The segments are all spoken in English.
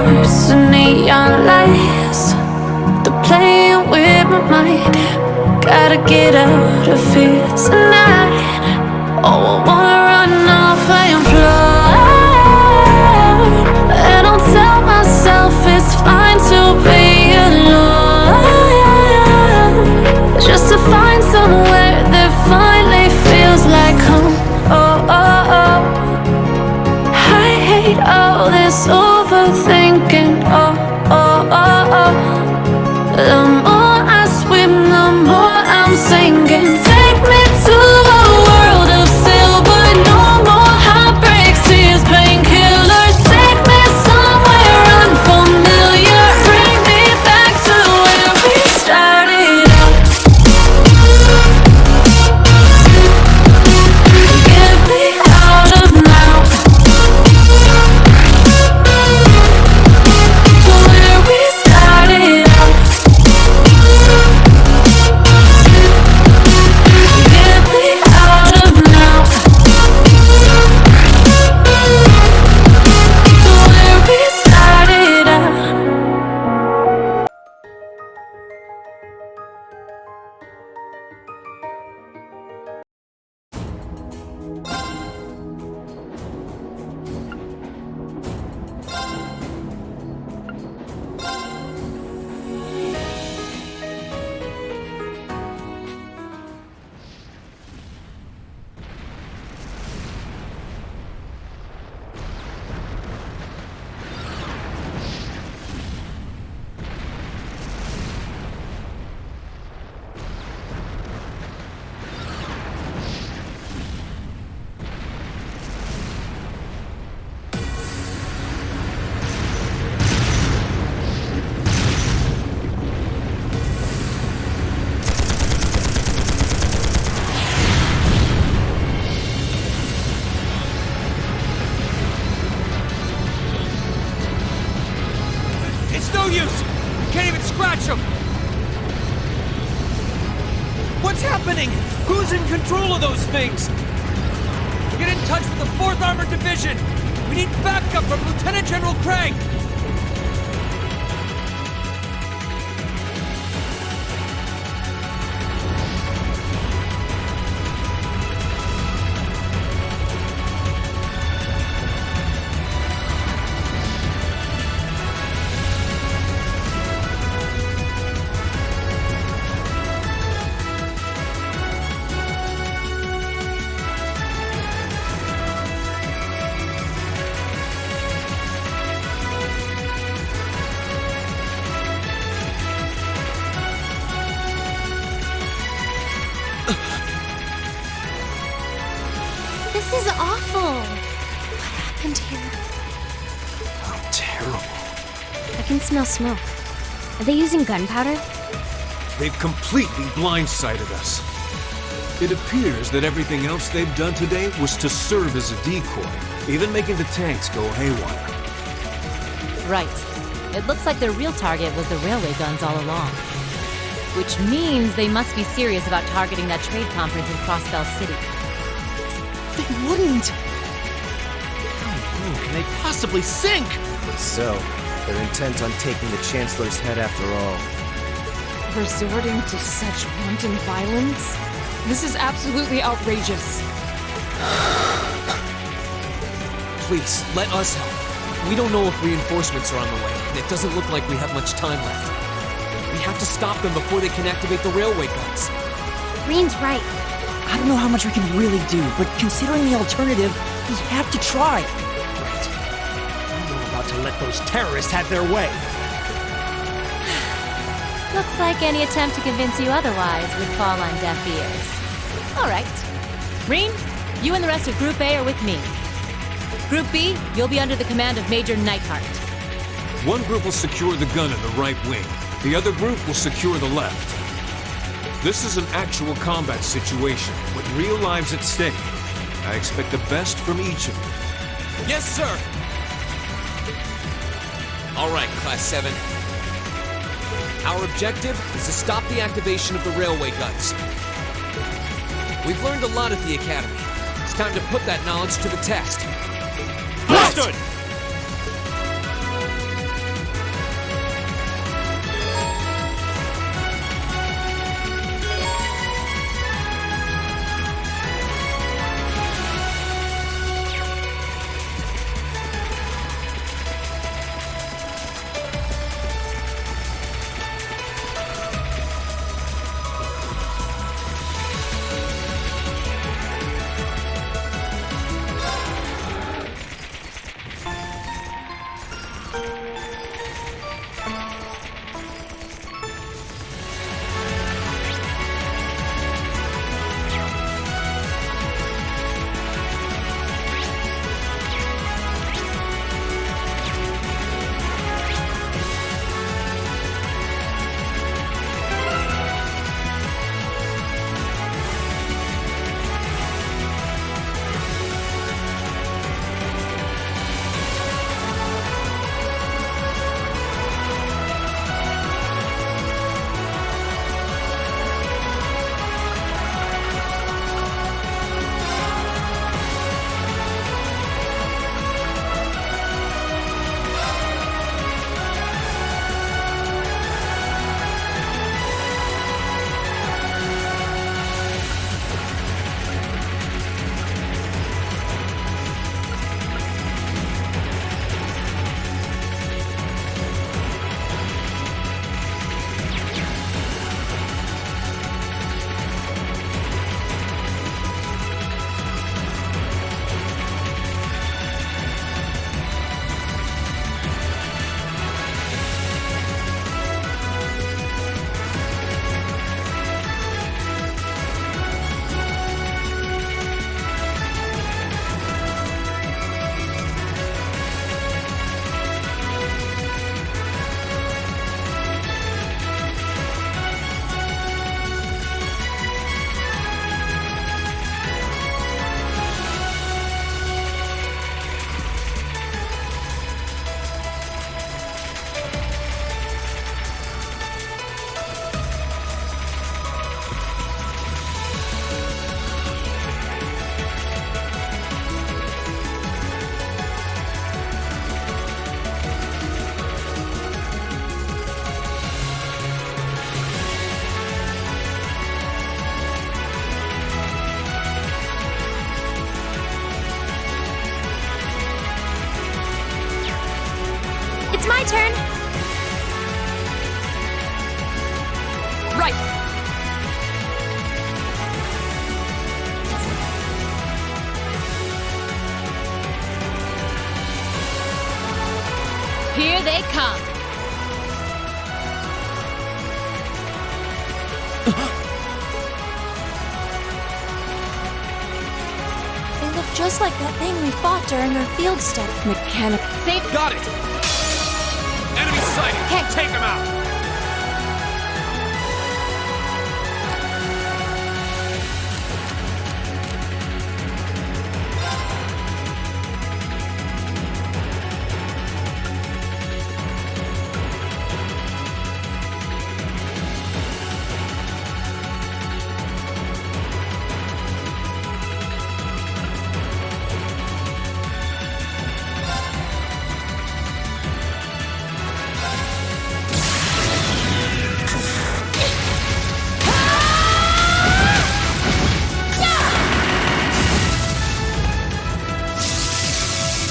hearts and neon lights. They're playing with my mind. Gotta get out of here tonight. Oh, I wanna run off and fly. And I'll tell myself it's fine to be alone, just to find somewhere that finally feels like home. Oh, oh, oh. I hate all this overthinking. Oh, oh, oh, oh. The more I swim, the more I'm sinking. Take me to a world of silver. No more heartbreaks, tears, painkillers. Take me somewhere unfamiliar. Bring me back to where we started out. Get me out of now. To where we started out. Get me out of now. To where we started out. It's no use! Can't even scratch them! What's happening? Who's in control of those things? Get in touch with the 4th Armored Division! We need backup from Lieutenant General Craig! This is awful. What happened here? How terrible. I can smell smoke. Are they using gunpowder? They've completely blindsided us. It appears that everything else they've done today was to serve as a decoy, even making the tanks go haywire. Right. It looks like their real target was the railway guns all along. Which means they must be serious about targeting that trade conference in Crossbell City. They wouldn't! How low can they possibly sink? So, they're intent on taking the Chancellor's head after all. Resorting to such wanton violence? This is absolutely outrageous. Please, let us help. We don't know if reinforcements are on the way, and it doesn't look like we have much time left. We have to stop them before they can activate the railway guns. Reen's right. I don't know how much we can really do, but considering the alternative, we have to try. Right. I'm not about to let those terrorists have their way. Looks like any attempt to convince you otherwise would fall on deaf ears. All right. Reen, you and the rest of Group A are with me. Group B, you'll be under the command of Major Neidhart. One group will secure the gun in the right wing. The other group will secure the left. This is an actual combat situation, with real lives at stake. I expect the best from each of you. Yes, sir! All right, Class 7. Our objective is to stop the activation of the railway guns. We've learned a lot at the Academy. It's time to put that knowledge to the test. Understood! they come! They look just like that thing we fought during our field study. Mechanic. Safe. Got it! Enemy sighted! Okay. Take them out!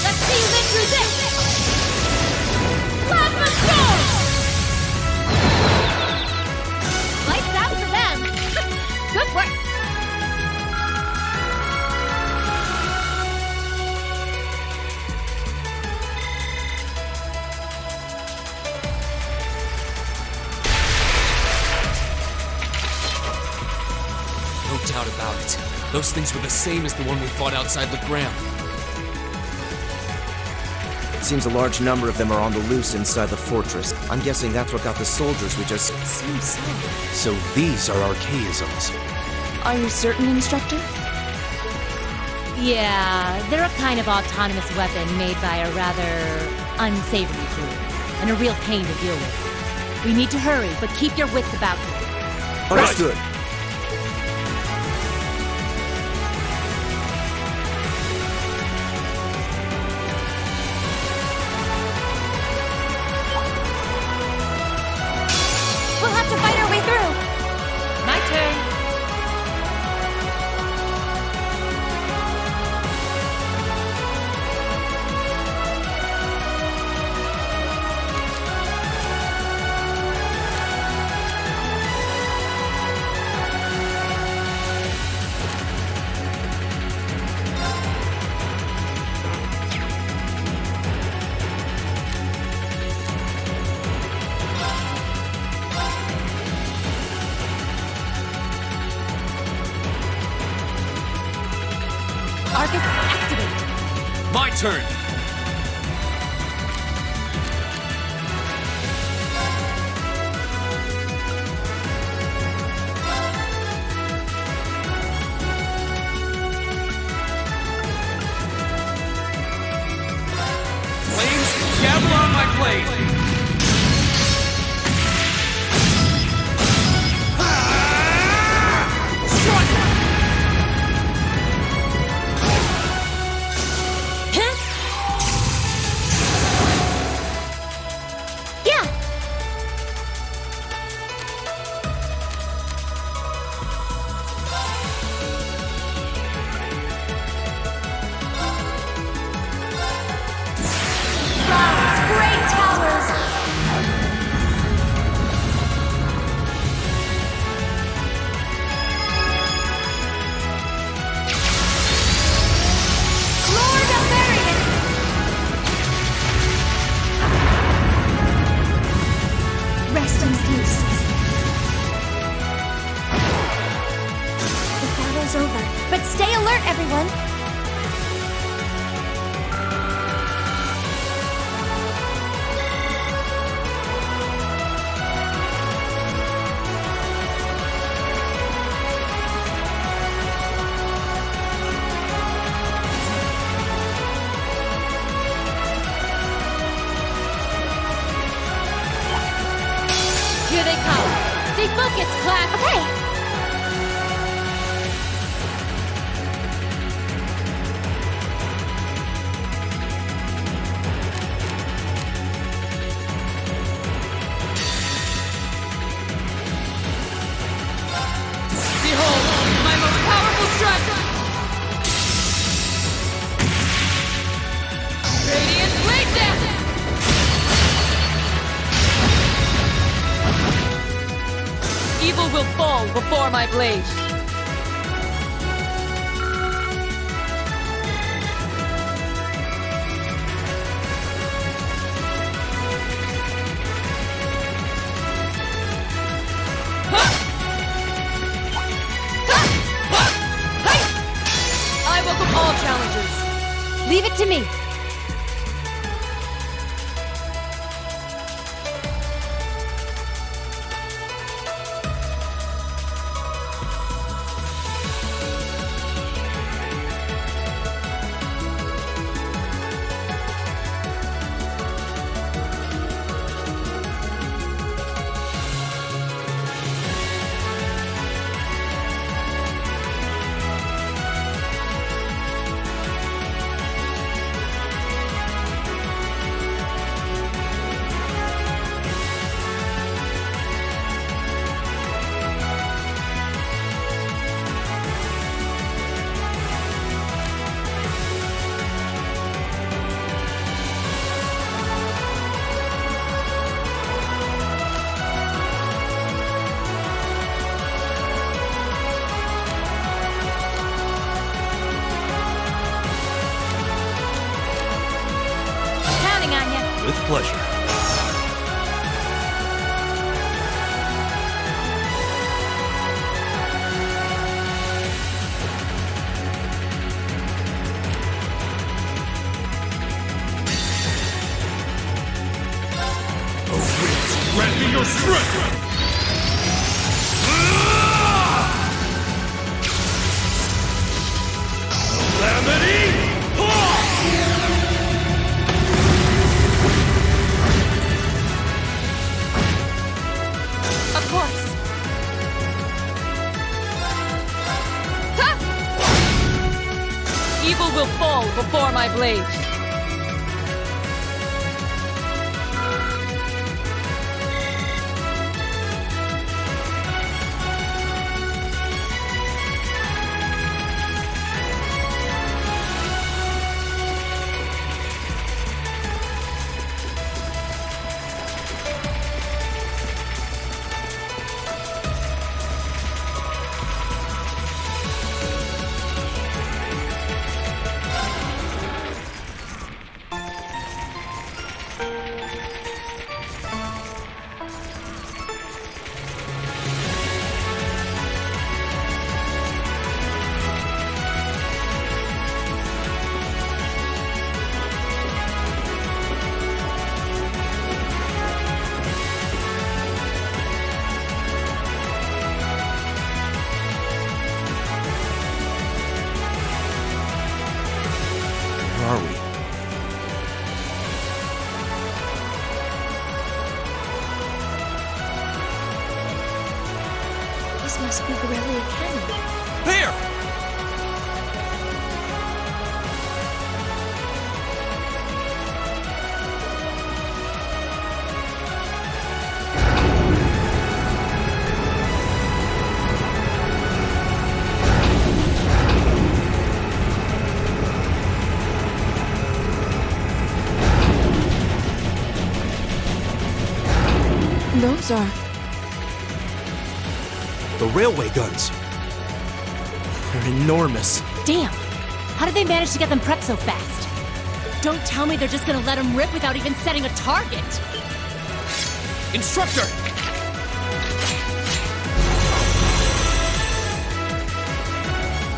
Let's see you live through this! Plasma Storm! Lights out for them! Good work! No doubt about it. Those things were the same as the one we fought outside Legram. It seems a large number of them are on the loose inside the fortress. I'm guessing that's what got the soldiers we just... Seems so. So these are archaisms. Are you certain, Instructor? Yeah, they're a kind of autonomous weapon made by a rather unsavory group, and a real pain to deal with. We need to hurry, but keep your wits about you. Understood. We'll have to fight our way through. My turn. Arcus, activate! My turn! Flames, gather on my blade! Yeah. Great towers. Lord of Variance. Rest in peace. The battle's over, but stay alert, everyone. Here they come. Stay focused, class. Okay. Behold, my most powerful strike! Radiant blade dance! Evil will fall before my blade. Get to me! With pleasure. Grant me your strength! Calamity! Of course. Ha! Evil will fall before my blade. Where are we? This must be the Railway Academy. There! Those are... The railway guns. They're enormous. Damn! How did they manage to get them prepped so fast? Don't tell me they're just gonna let them rip without even setting a target! Instructor!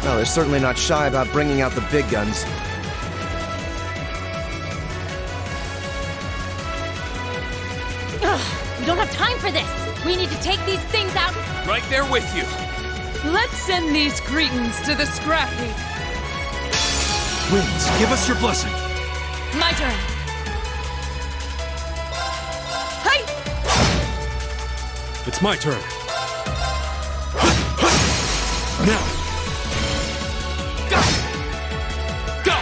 Well, they're certainly not shy about bringing out the big guns. Ugh, we don't have time for this! We need to take these things out! Right there with you. Let's send these cretins to the scrap heap. Winds, give us your blessing. My turn. Hey! It's my turn. Now. Go! Go!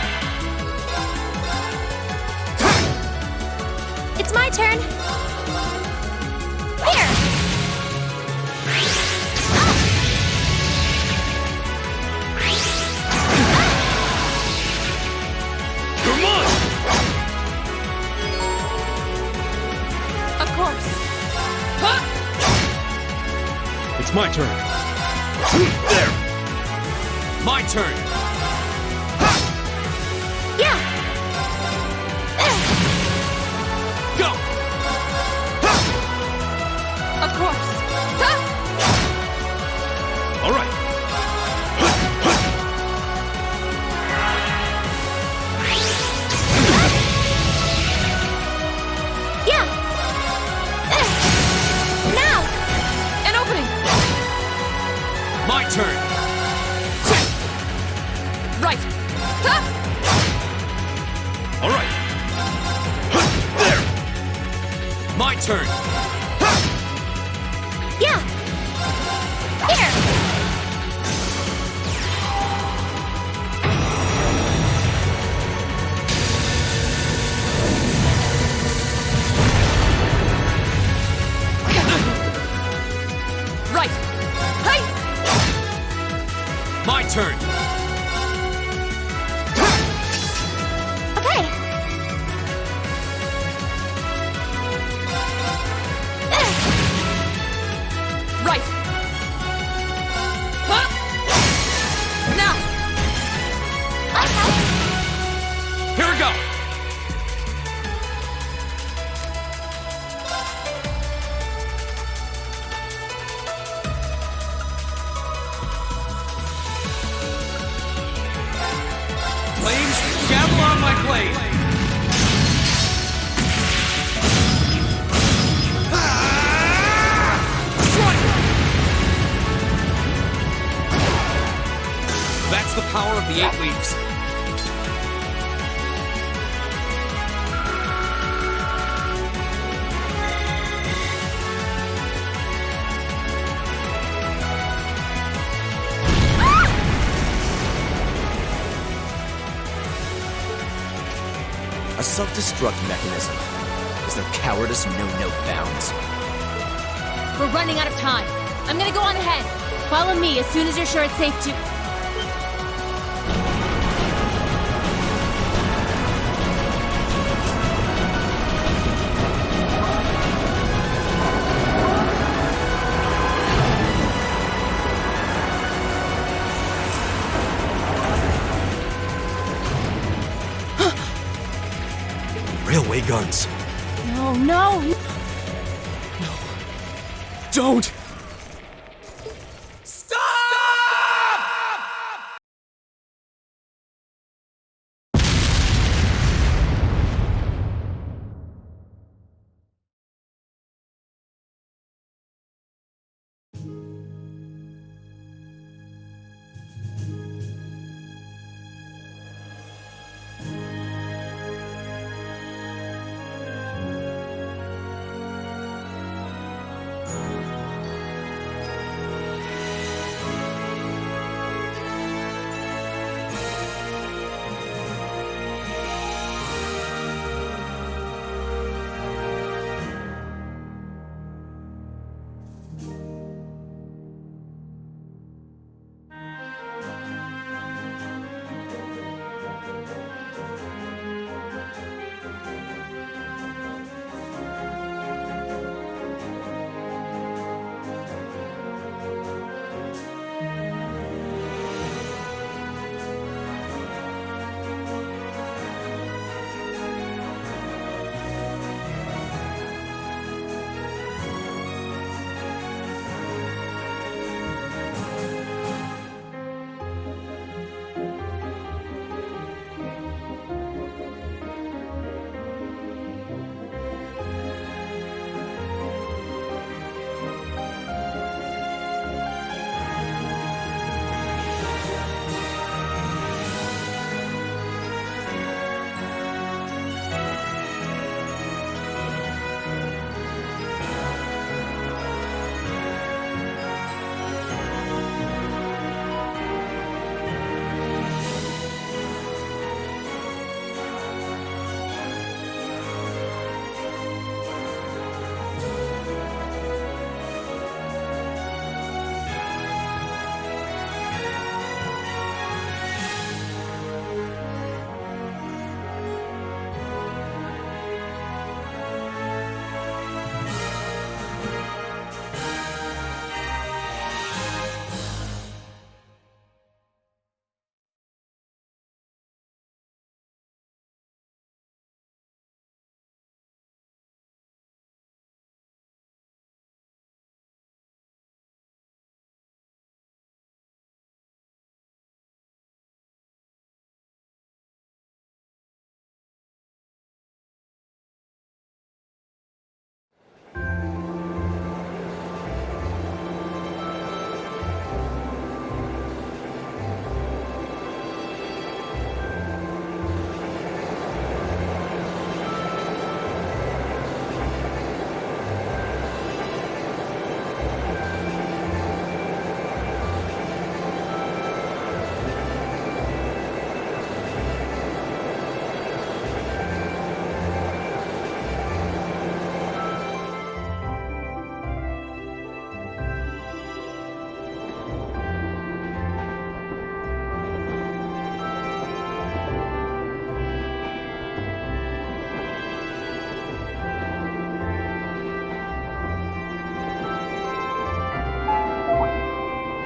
It's my turn! Here! You're mine! Of course. Huh? It's my turn. There! My turn! Yeah! Go! Of course. Huh? All right. turn. Yeah! Here! Right! Hey! My turn! Okay! Right! Huh? Now! Okay! Here we go! Flames, gather on my blade! That's the power of the 8 leaves. A self-destruct mechanism. Is their cowardice know no bounds? We're running out of time. I'm gonna go on ahead. Follow me as soon as you're sure it's safe to. Railway guns. No, no! Don't!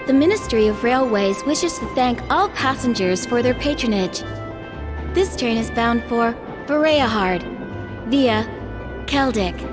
The Ministry of Railways wishes to thank all passengers for their patronage. This train is bound for Bereahard via Keldic.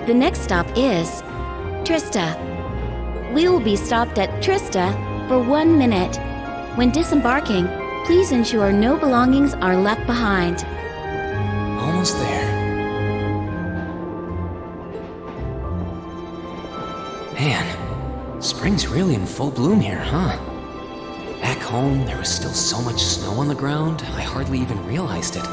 The next stop is Trista. We will be stopped at Trista for 1 minute. When disembarking, please ensure no belongings are left behind. Almost there. Man, spring's really in full bloom here, huh? Back home, there was still so much snow on the ground, I hardly even realized it.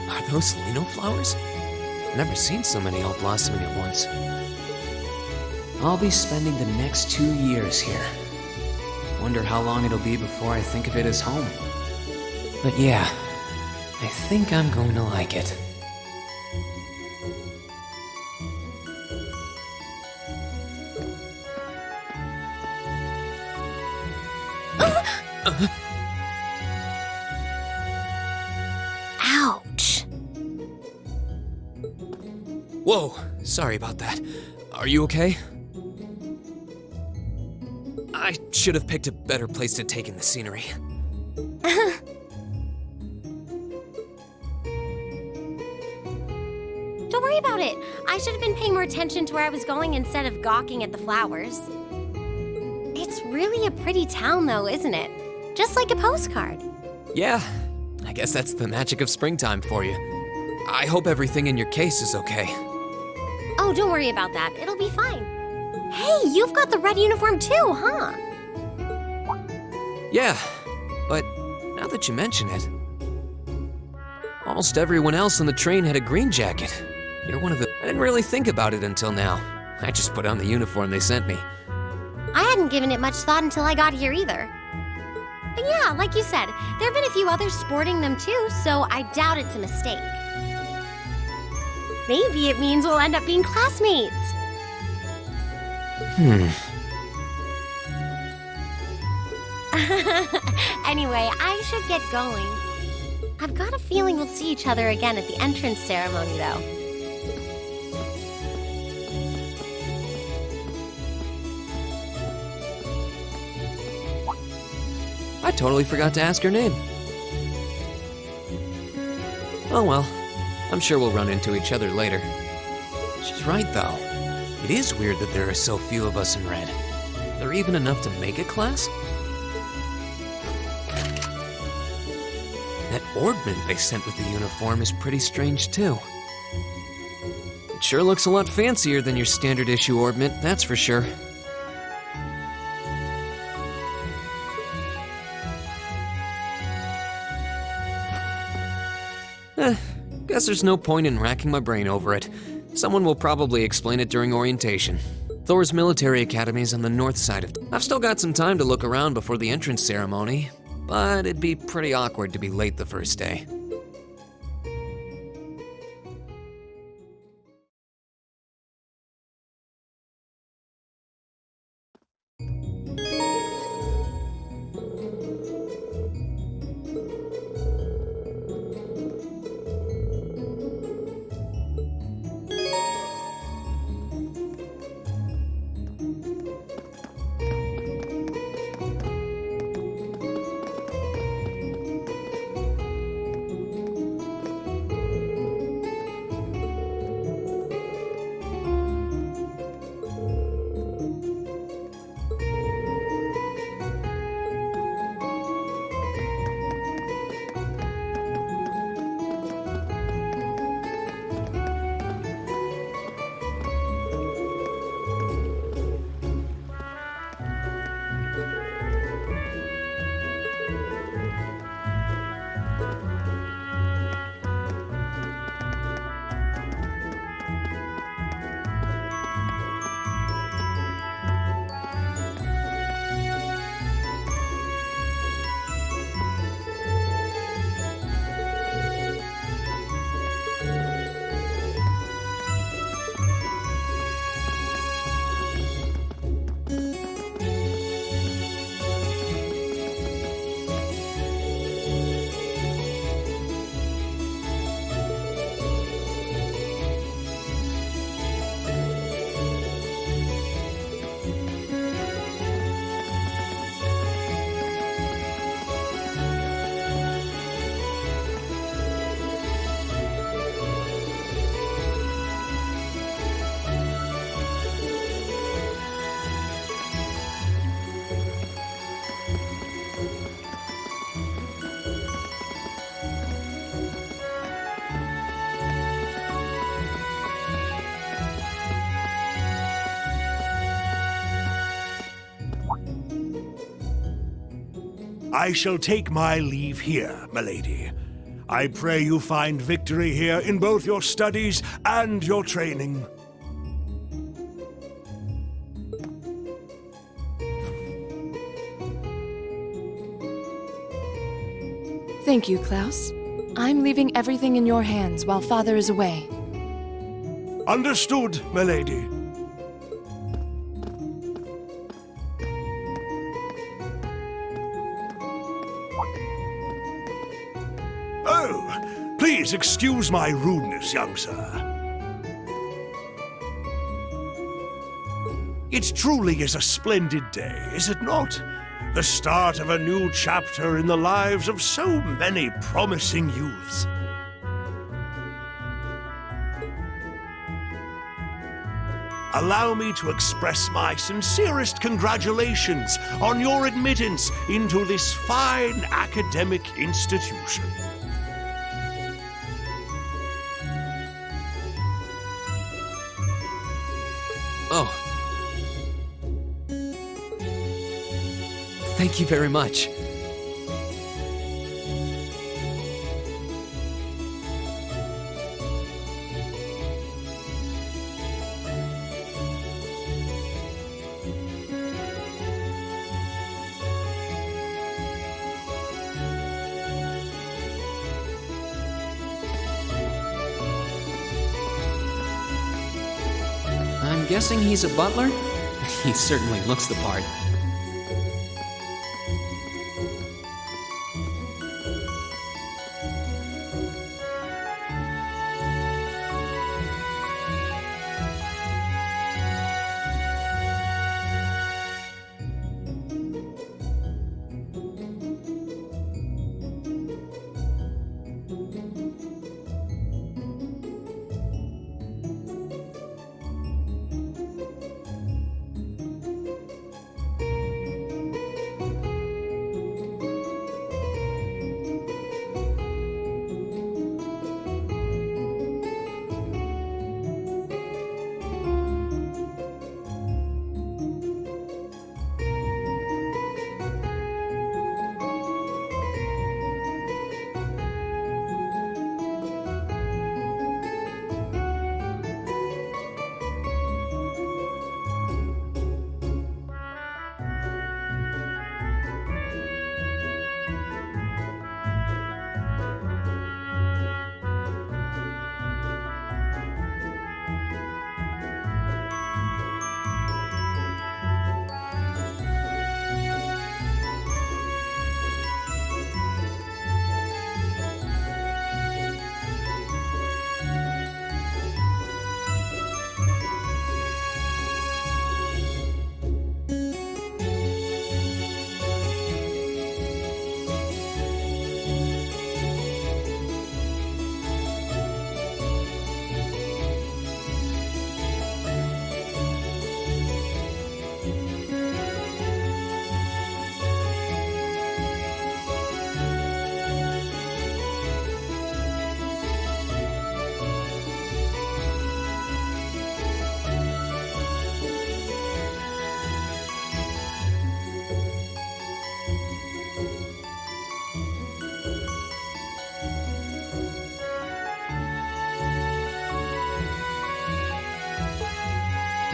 Are those lino flowers? Never seen so many all blossoming at once. I'll be spending the next 2 years here. Wonder how long it'll be before I think of it as home. But yeah, I think I'm going to like it. Ouch. Whoa, sorry about that. Are you okay? I should have picked a better place to take in the scenery. Don't worry about it. I should have been paying more attention to where I was going instead of gawking at the flowers. It's really a pretty town, though, isn't it? Just like a postcard. Yeah, I guess that's the magic of springtime for you. I hope everything in your case is okay. Oh, don't worry about that. It'll be fine. Hey, you've got the red uniform too, huh? Yeah, but now that you mention it, almost everyone else on the train had a green jacket. You're one of the... I didn't really think about it until now. I just put on the uniform they sent me. I hadn't given it much thought until I got here either. But yeah, like you said, there have been a few others sporting them too, so I doubt it's a mistake. Maybe it means we'll end up being classmates. Anyway, I should get going. I've got a feeling we'll see each other again at the entrance ceremony, though. I totally forgot to ask her name. Oh well, I'm sure we'll run into each other later. She's right though. It is weird that there are so few of us in red. Are there even enough to make a class? That orbment they sent with the uniform is pretty strange too. It sure looks a lot fancier than your standard issue orbment, that's for sure. Guess there's no point in racking my brain over it. Someone will probably explain it during orientation. Thor's military academy is on the north side of... I've still got some time to look around before the entrance ceremony, but it'd be pretty awkward to be late the first day. I shall take my leave here, milady. I pray you find victory here in both your studies and your training. Thank you, Klaus. I'm leaving everything in your hands while Father is away. Understood, milady. Oh, please excuse my rudeness, young sir. It truly is a splendid day, is it not? The start of a new chapter in the lives of so many promising youths. Allow me to express my sincerest congratulations on your admittance into this fine academic institution. Oh. Thank you very much. I'm guessing he's a butler? He certainly looks the part.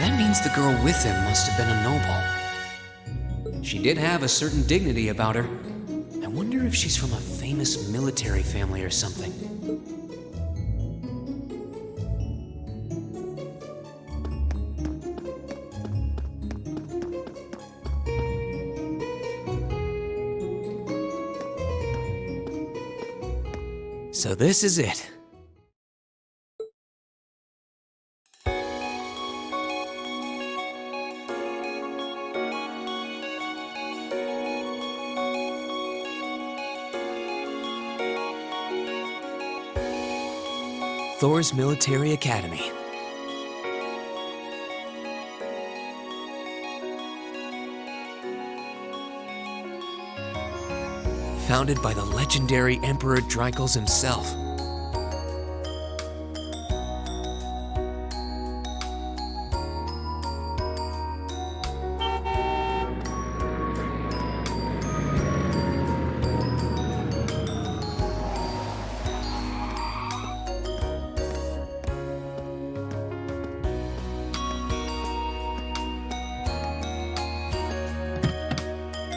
That means the girl with him must have been a noble. She did have a certain dignity about her. I wonder if she's from a famous military family or something. So this is it. Thor's Military Academy. Founded by the legendary Emperor Dreichels himself.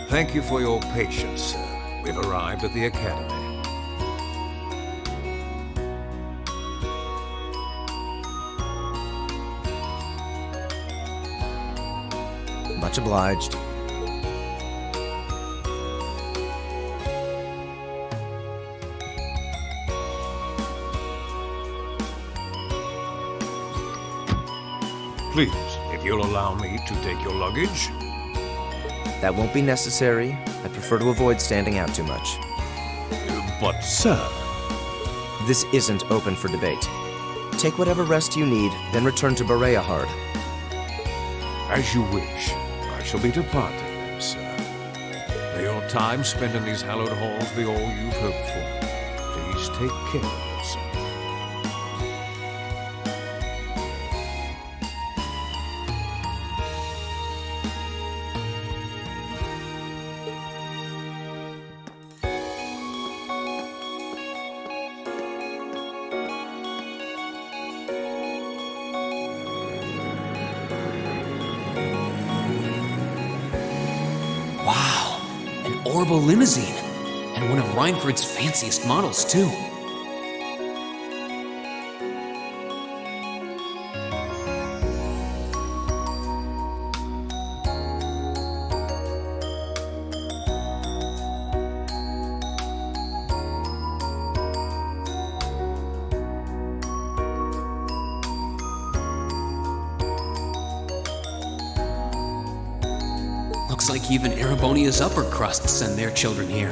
Thank you for your patience, sir. We've arrived at the Academy. Much obliged. Please, if you'll allow me to take your luggage. That won't be necessary. I prefer to avoid standing out too much. But, sir... This isn't open for debate. Take whatever rest you need, then return to Bereahard. As you wish. I shall be departing then, sir. May your time spent in these hallowed halls be all you've hoped for. Please take care of yourself. Wow, an orbital limousine. And one of Reinford's fanciest models, too. Looks like even Erebonia's upper crust send their children here.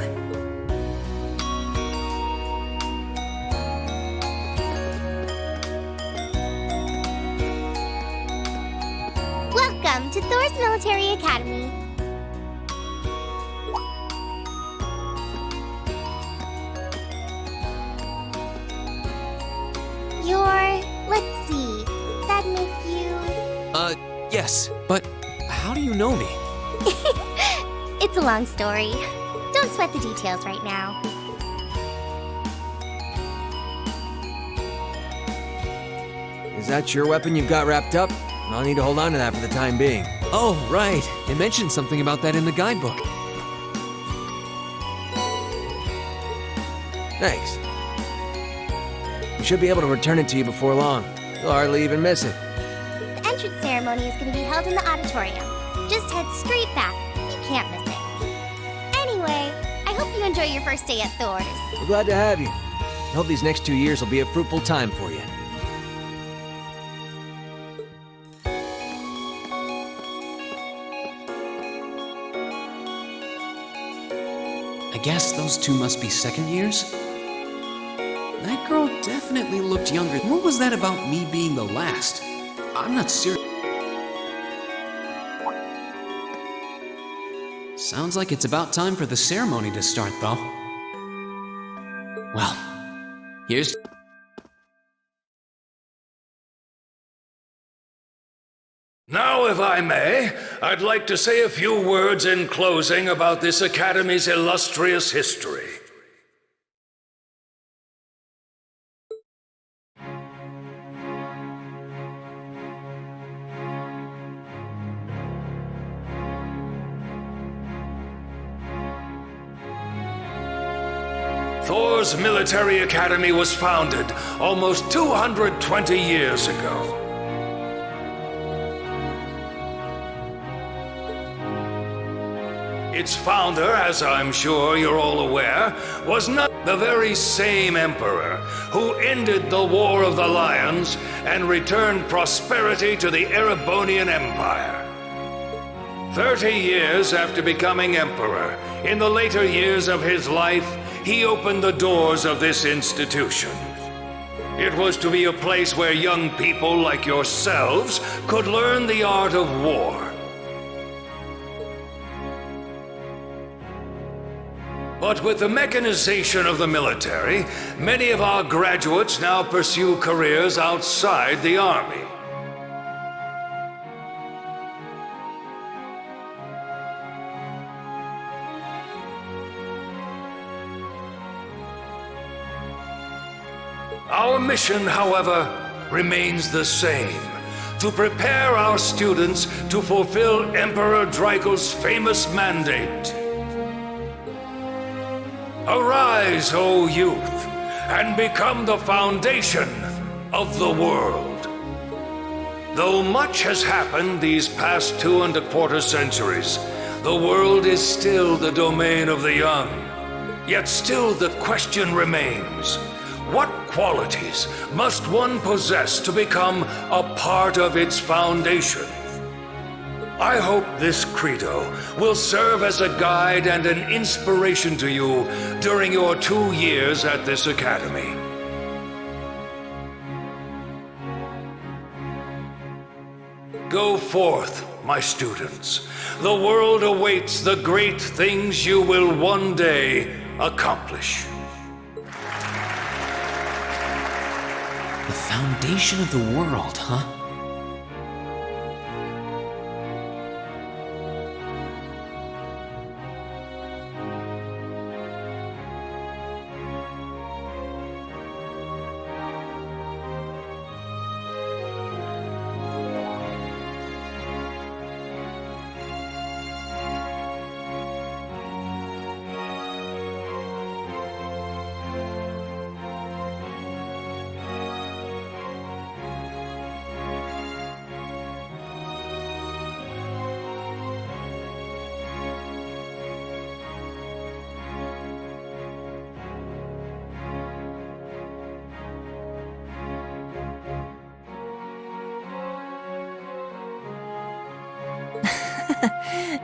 Welcome to Thor's Military Academy. Let's see, that make you... Yes, but how do you know me? It's a long story. Don't sweat the details right now. Is that your weapon you've got wrapped up? I'll need to hold on to that for the time being. Oh, right. It mentioned something about that in the guidebook. Thanks. We should be able to return it to you before long. You'll hardly even miss it. The entrance ceremony is going to be held in the auditorium. Just head straight back. You can't miss it. Anyway, I hope you enjoy your first day at Thor's. We're glad to have you. I hope these next 2 years will be a fruitful time for you. I guess those two must be second years? That girl definitely looked younger. What was that about me being the last? I'm not serious. Sounds like it's about time for the ceremony to start, though. Well, here's... Now, if I may, I'd like to say a few words in closing about this Academy's illustrious history. Thor's military academy was founded almost 220 years ago. Its founder, as I'm sure you're all aware, was not the very same emperor who ended the War of the Lions and returned prosperity to the Erebonian Empire. 30 years after becoming emperor, in the later years of his life, he opened the doors of this institution. It was to be a place where young people like yourselves could learn the art of war. But with the mechanization of the military, many of our graduates now pursue careers outside the army. Our mission, however, remains the same: to prepare our students to fulfill Emperor Draco's famous mandate. Arise, O youth, and become the foundation of the world. Though much has happened these past 2¼ centuries, the world is still the domain of the young. Yet still the question remains: what qualities must one possess to become a part of its foundation? I hope this credo will serve as a guide and an inspiration to you during your 2 years at this academy. Go forth, my students. The world awaits the great things you will one day accomplish. The foundation of the world, huh?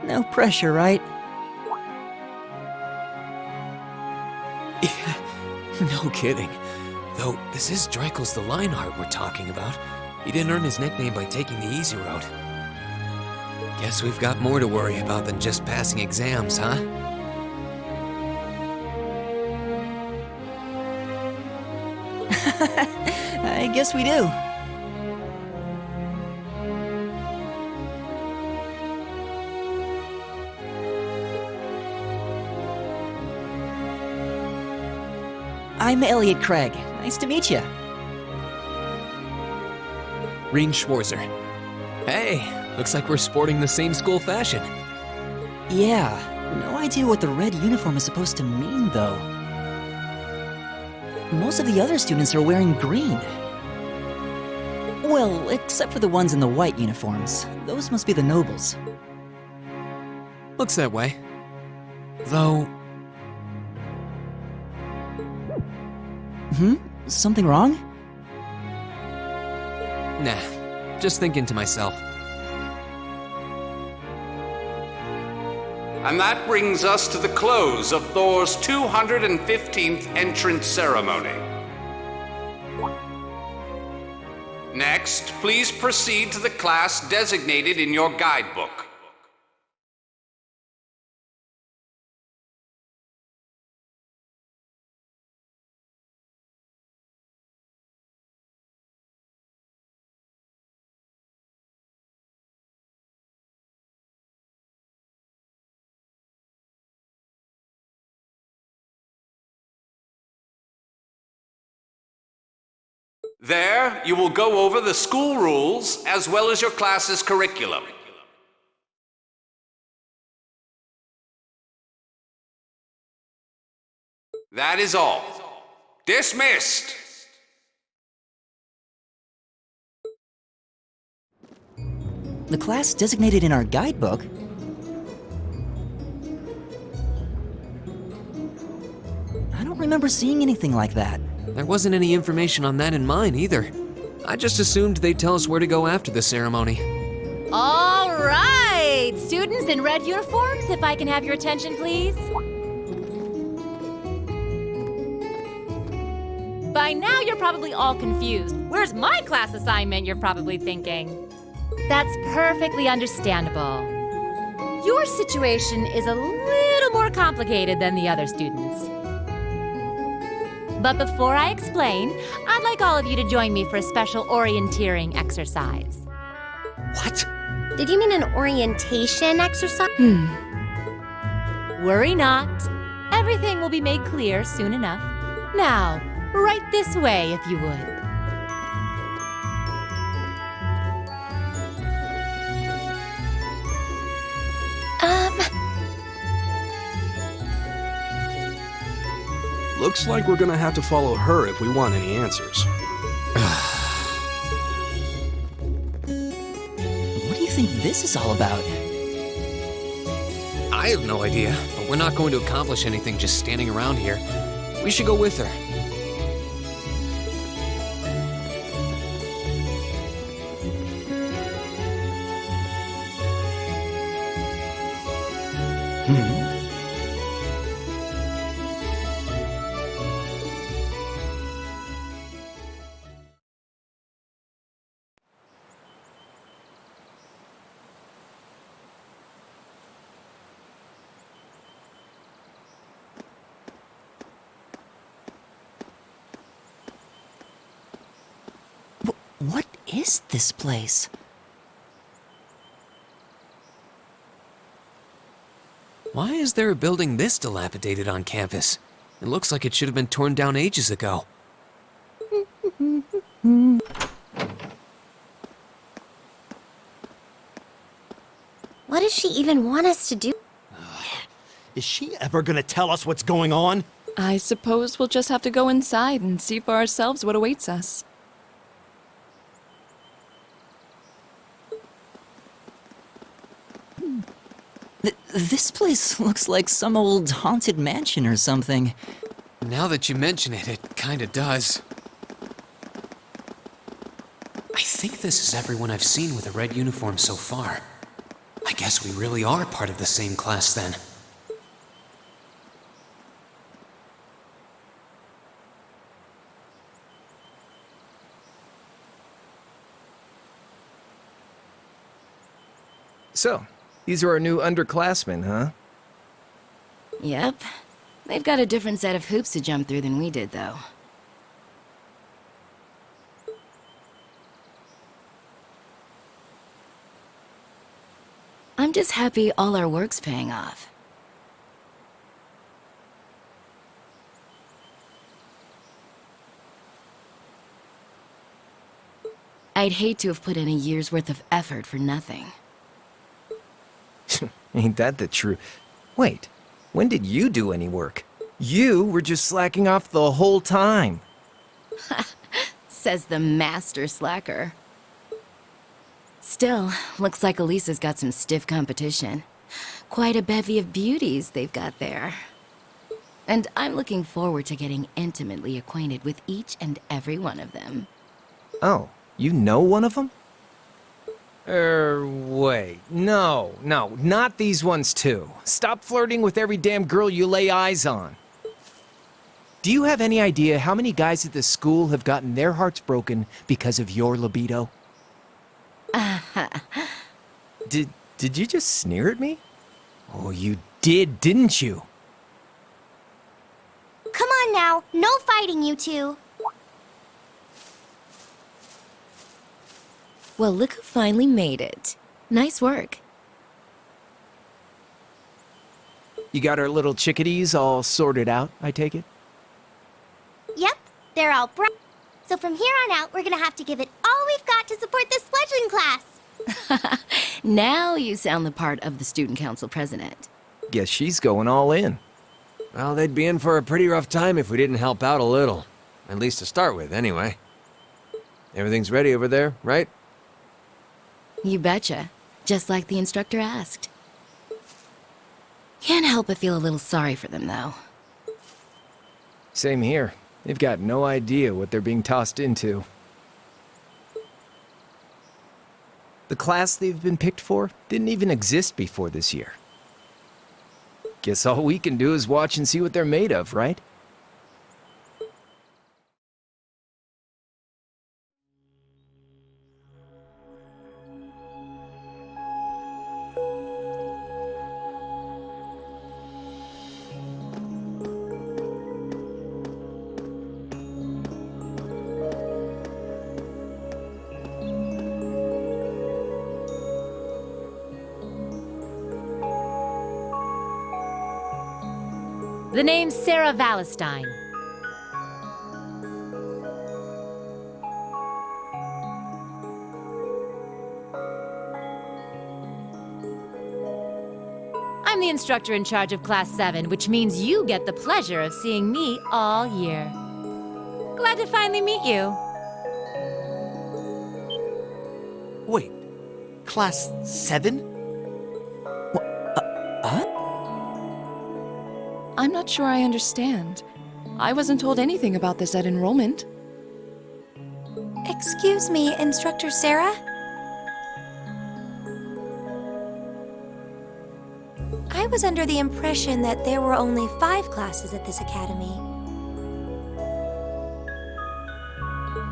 No pressure, right? No kidding. Though, this is Draco's the Lionheart we're talking about. He didn't earn his nickname by taking the easy route. Guess we've got more to worry about than just passing exams, huh? I guess we do. I'm Elliot Craig. Nice to meet you. Reen Schwarzer. Hey, looks like we're sporting the same school fashion. Yeah, no idea what the red uniform is supposed to mean, though. Most of the other students are wearing green. Well, except for the ones in the white uniforms. Those must be the nobles. Looks that way. Though... Something wrong? Nah, just thinking to myself. And that brings us to the close of Thor's 215th entrance ceremony. Next, please proceed to the class designated in your guidebook. There, you will go over the school rules as well as your class's curriculum. That is all. Dismissed! The class designated in our guidebook? I don't remember seeing anything like that. There wasn't any information on that in mine either. I just assumed they'd tell us where to go after the ceremony. All right! Students in red uniforms, if I can have your attention, please. By now, you're probably all confused. Where's my class assignment, you're probably thinking. That's perfectly understandable. Your situation is a little more complicated than the other students. But before I explain, I'd like all of you to join me for a special orienteering exercise. What? Did you mean an orientation exercise? Worry not. Everything will be made clear soon enough. Now, right this way, if you would. Looks like we're gonna have to follow her if we want any answers. What do you think this is all about? I have no idea, but we're not going to accomplish anything just standing around here. We should go with her. What is this place? Why is there a building this dilapidated on campus? It looks like it should have been torn down ages ago. What does she even want us to do? Is she ever gonna tell us what's going on? I suppose we'll just have to go inside and see for ourselves what awaits us. This place looks like some old haunted mansion or something. Now that you mention it, it kinda does. I think this is everyone I've seen with a red uniform so far. I guess we really are part of the same class then. So, these are our new underclassmen, huh? Yep. They've got a different set of hoops to jump through than we did, though. I'm just happy all our work's paying off. I'd hate to have put in a year's worth of effort for nothing. Ain't that the truth? Wait, when did you do any work? You were just slacking off the whole time. Says the master slacker. Still, looks like Elisa's got some stiff competition. Quite a bevy of beauties they've got there. And I'm looking forward to getting intimately acquainted with each and every one of them. Oh, you know one of them? Wait. No, not these ones too. Stop flirting with every damn girl you lay eyes on. Do you have any idea how many guys at this school have gotten their hearts broken because of your libido? Did you just sneer at me? Oh, you did, didn't you? Come on now, no fighting, you two. Well, look who finally made it. Nice work. You got our little chickadees all sorted out, I take it? Yep, they're all bright. So from here on out, we're gonna have to give it all we've got to support this fledgling class. Now you sound the part of the student council president. Guess she's going all in. Well, they'd be in for a pretty rough time if we didn't help out a little. At least to start with, anyway. Everything's ready over there, right? You betcha. Just like the instructor asked. Can't help but feel a little sorry for them, though. Same here. They've got no idea what they're being tossed into. The class they've been picked for didn't even exist before this year. Guess all we can do is watch and see what they're made of, right? The name's Sarah Valestine. I'm the instructor in charge of Class 7, which means you get the pleasure of seeing me all year. Glad to finally meet you. Wait, Class 7? I'm not sure I understand. I wasn't told anything about this at enrollment. Excuse me, Instructor Sarah? I was under the impression that there were only 5 classes at this academy.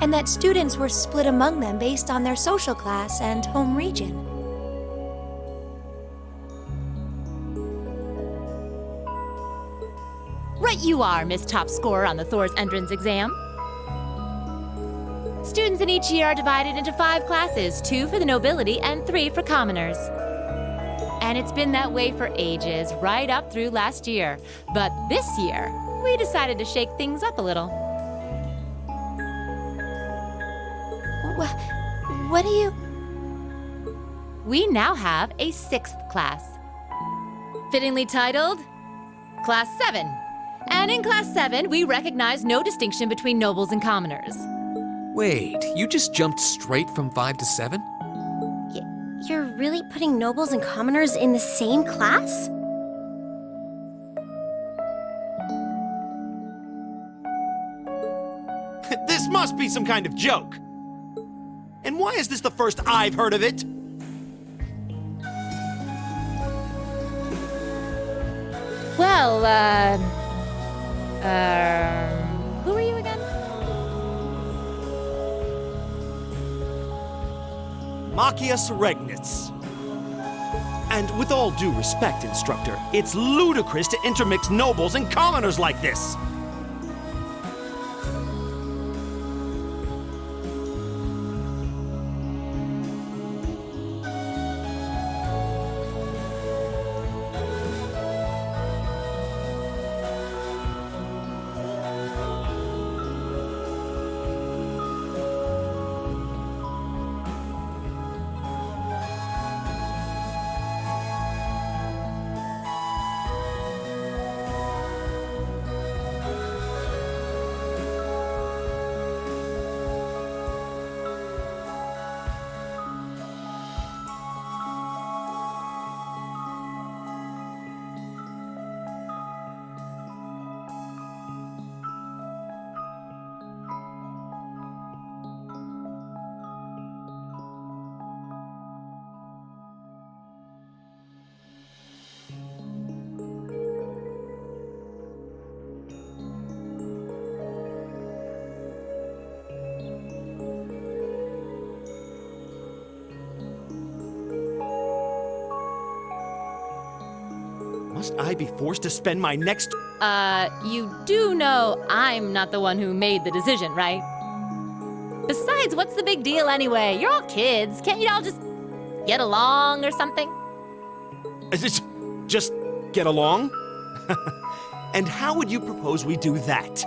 And that students were split among them based on their social class and home region. Right you are, Miss Top Scorer on the Thor's entrance exam. Students in each year are divided into 5 classes, 2 for the nobility and 3 for commoners. And it's been that way for ages, right up through last year. But this year, we decided to shake things up a little. What do you... We now have a 6th class. Fittingly titled, Class 7. And in Class 7, we recognize no distinction between nobles and commoners. Wait, you just jumped straight from 5 to 7? You're really putting nobles and commoners in the same class? This must be some kind of joke. And why is this the first I've heard of it? Well, who are you again? Machias Regnitz. And with all due respect, Instructor, it's ludicrous to intermix nobles and commoners like this. Must I be forced to spend my next... You do know I'm not the one who made the decision, right? Besides, what's the big deal anyway? You're all kids. Can't you all just get along or something? Just get along? And how would you propose we do that?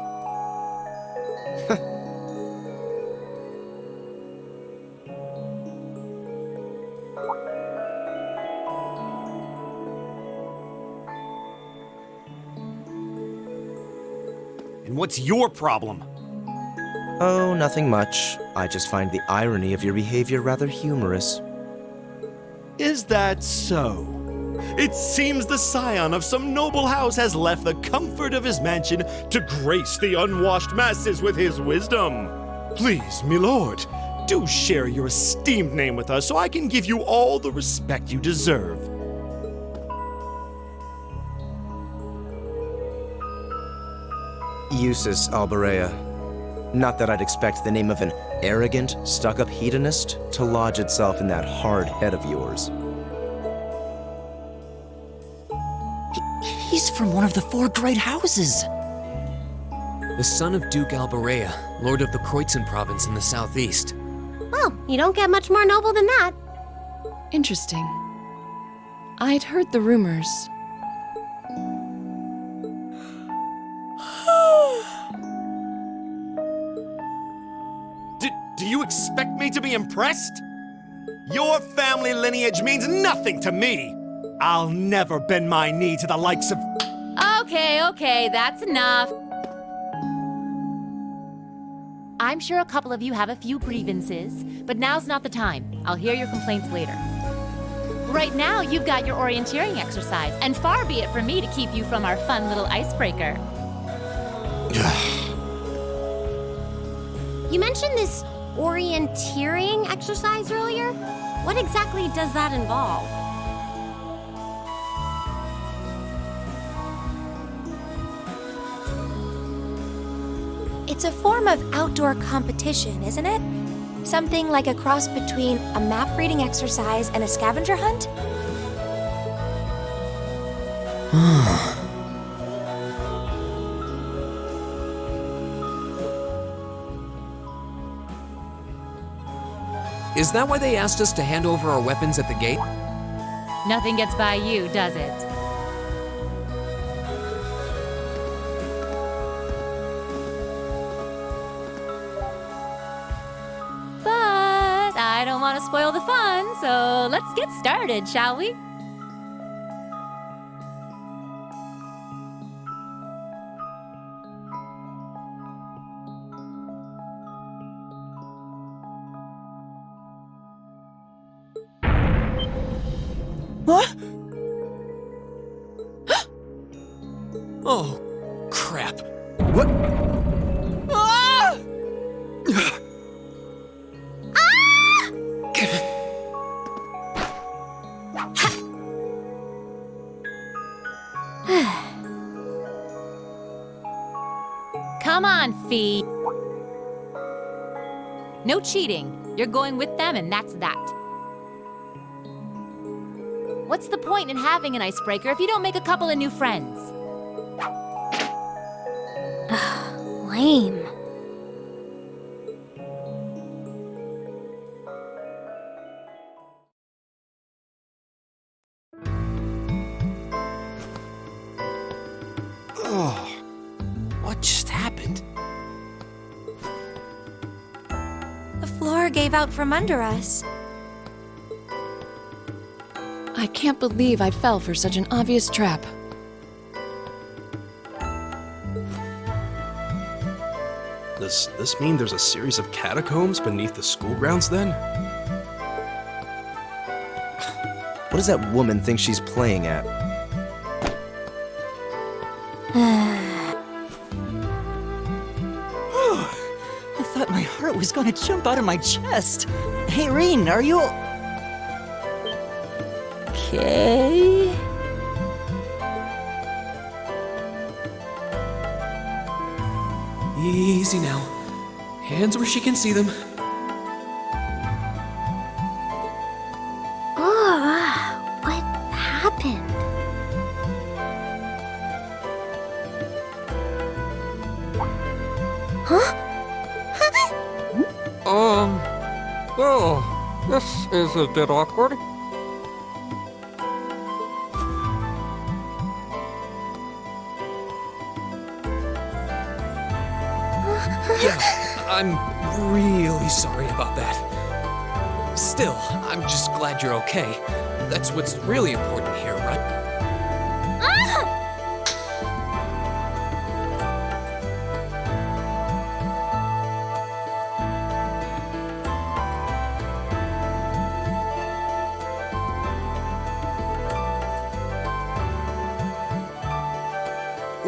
And what's your problem? Oh, nothing much. I just find the irony of your behavior rather humorous. Is that so? It seems the scion of some noble house has left the comfort of his mansion to grace the unwashed masses with his wisdom. Please, milord, do share your esteemed name with us so I can give you all the respect you deserve. Eustace Alberea. Not that I'd expect the name of an arrogant, stuck-up hedonist to lodge itself in that hard head of yours. He's from one of the 4 great houses. The son of Duke Alberea, lord of the Kreutzen province in the southeast. Well, you don't get much more noble than that. Interesting. I'd heard the rumors. Do you expect me to be impressed? Your family lineage means nothing to me. I'll never bend my knee to the likes of... Okay, that's enough. I'm sure a couple of you have a few grievances, but now's not the time. I'll hear your complaints later. Right now, you've got your orienteering exercise, and far be it from me to keep you from our fun little icebreaker. You mentioned this orienteering exercise earlier? What exactly does that involve? It's a form of outdoor competition, isn't it? Something like a cross between a map-reading exercise and a scavenger hunt? Is that why they asked us to hand over our weapons at the gate? Nothing gets by you, does it? But I don't want to spoil the fun, so let's get started, shall we? What? Oh, crap. What? Ah! Come on, Fee. No cheating. You're going with them, and that's that. What's the point in having an icebreaker if you don't make a couple of new friends? Lame. Oh, what just happened? The floor gave out from under us. I can't believe I fell for such an obvious trap. Does this mean there's a series of catacombs beneath the school grounds then? What does that woman think she's playing at? I thought my heart was going to jump out of my chest. Hey, Reen, are you... okay? Easy now. Hands where she can see them. What happened? Huh? Oh, this is a bit awkward. Yeah, I'm really sorry about that. Still, I'm just glad you're okay. That's what's really important here, right?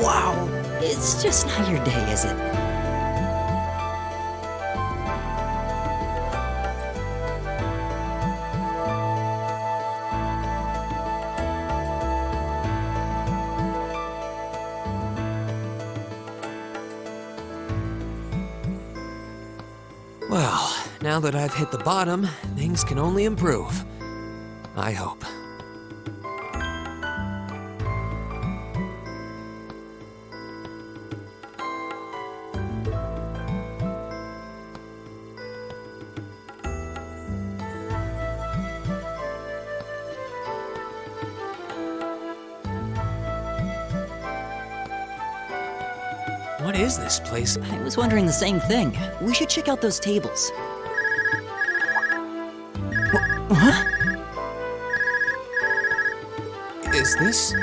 Wow, it's just not your day, is it? Well, now that I've hit the bottom, things can only improve. I hope. What is this place? I was wondering the same thing. We should check out those tables. What? Is this?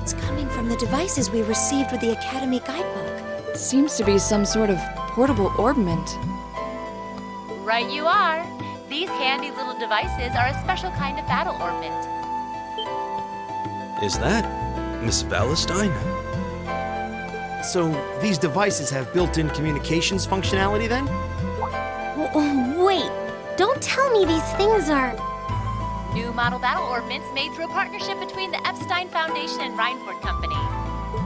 It's coming from the devices we received with the Academy guidebook. Seems to be some sort of portable orbment. Right you are. These handy little devices are a special kind of battle orbment. Is that Miss Valentine? So, these devices have built-in communications functionality then? Wait, don't tell me these things are... New model battle orbments made through a partnership between the Epstein Foundation and Reinford Company.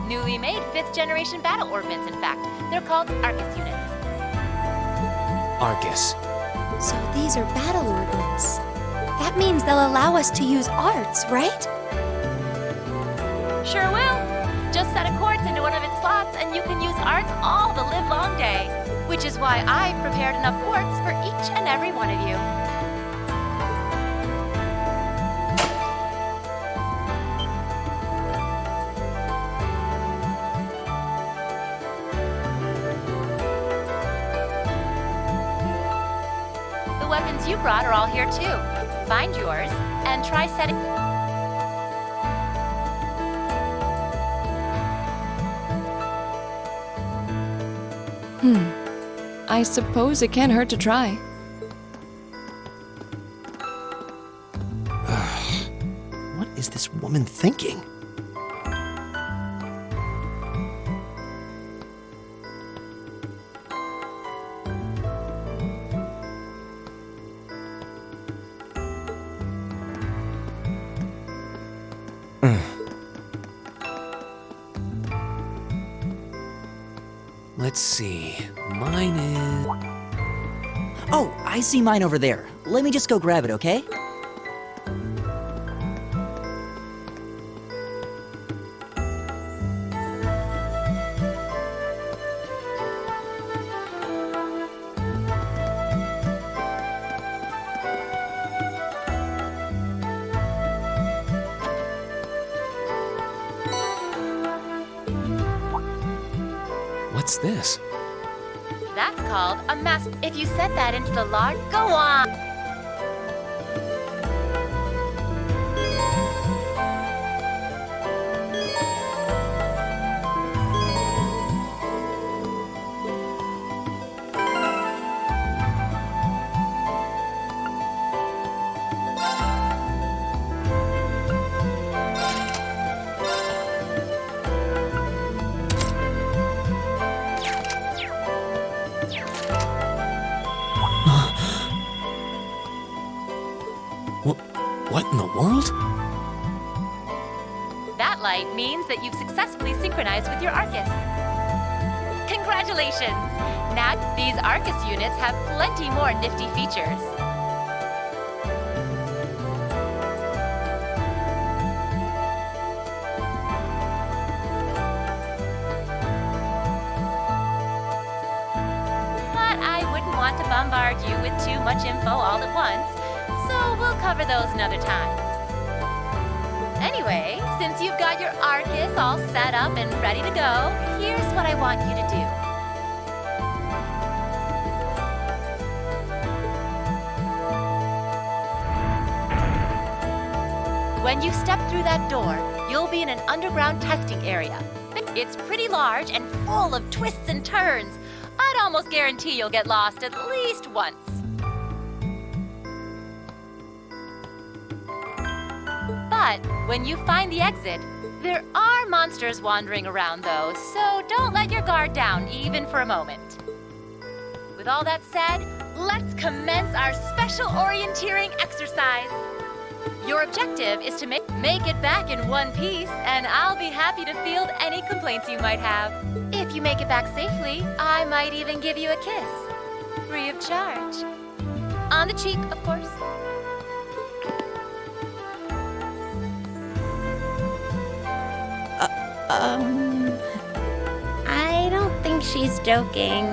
Newly made 5th generation battle orbments, in fact. They're called Arcus units. Arcus. So these are battle orbments. That means they'll allow us to use arts, right? Sure will. Just set a quartz into one of its slots and you can use arts all the livelong day. Which is why I've prepared enough quartz for each and every one of you. The weapons you brought are all here too. Find yours and try setting... I suppose it can't hurt to try. What is this woman thinking? Let's see. Mine is... Oh, I see mine over there. Let me just go grab it, okay? What's this? That's called a mask. If you set that into the large... Go on! What in the world? That light means that you've successfully synchronized with your Arcus. Congratulations! Now, these Arcus units have plenty more nifty features. But I wouldn't want to bombard you with too much info all at once, so we'll cover those another time. Anyway, since you've got your Arcus all set up and ready to go, here's what I want you to do. When you step through that door, you'll be in an underground testing area. It's pretty large and full of twists and turns. I'd almost guarantee you'll get lost at least once. But when you find the exit, there are monsters wandering around though, so don't let your guard down even for a moment. With all that said, let's commence our special orienteering exercise. Your objective is to make it back in one piece, and I'll be happy to field any complaints you might have. If you make it back safely, I might even give you a kiss. Free of charge. On the cheek, of course. I don't think she's joking.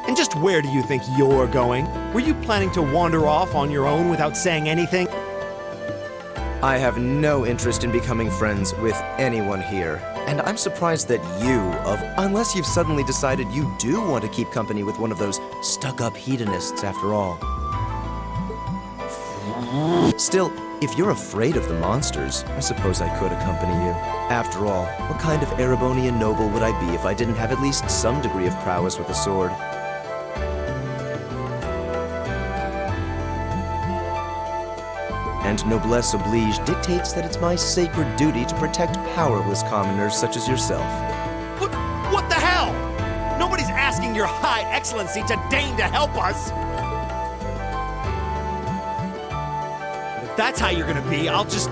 And just where do you think you're going? Were you planning to wander off on your own without saying anything? I have no interest in becoming friends with anyone here. And I'm surprised that unless you've suddenly decided you do want to keep company with one of those stuck-up hedonists after all. Still, if you're afraid of the monsters, I suppose I could accompany you. After all, what kind of Erebonian noble would I be if I didn't have at least some degree of prowess with a sword? And noblesse oblige dictates that it's my sacred duty to protect powerless commoners such as yourself. What the hell? Nobody's asking your high excellency to deign to help us! If that's how you're gonna be, I'll just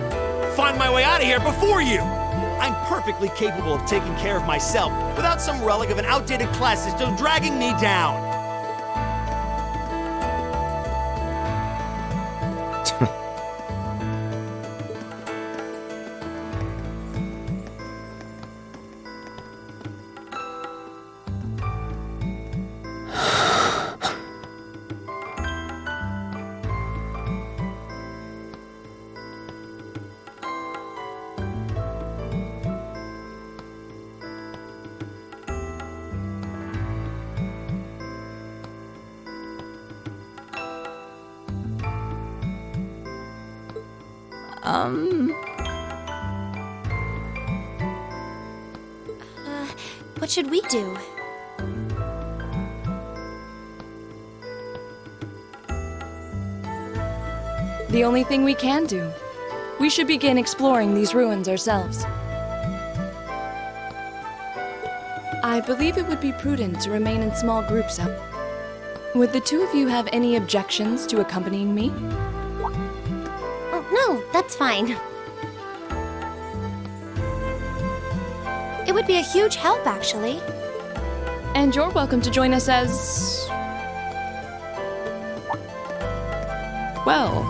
find my way out of here before you! I'm perfectly capable of taking care of myself without some relic of an outdated class system dragging me down! What should we do? The only thing we can do. We should begin exploring these ruins ourselves. I believe it would be prudent to remain in small groups. Would the two of you have any objections to accompanying me? Oh, no, that's fine. It would be a huge help, actually. And you're welcome to join us as... well...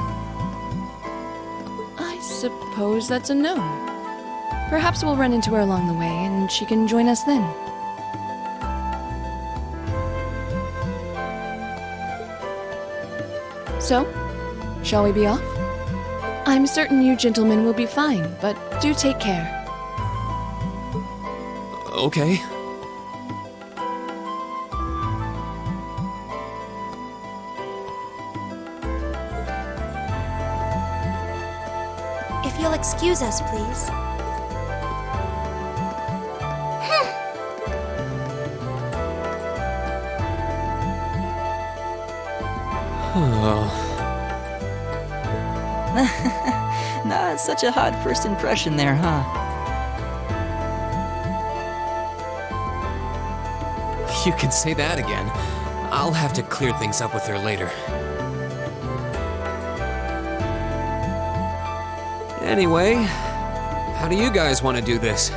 I suppose that's a no. Perhaps we'll run into her along the way, and she can join us then. So, shall we be off? I'm certain you gentlemen will be fine, but do take care. Okay. If you'll excuse us, please. Not such a hot first impression there, huh? You can say that again. I'll have to clear things up with her later. Anyway, how do you guys want to do this?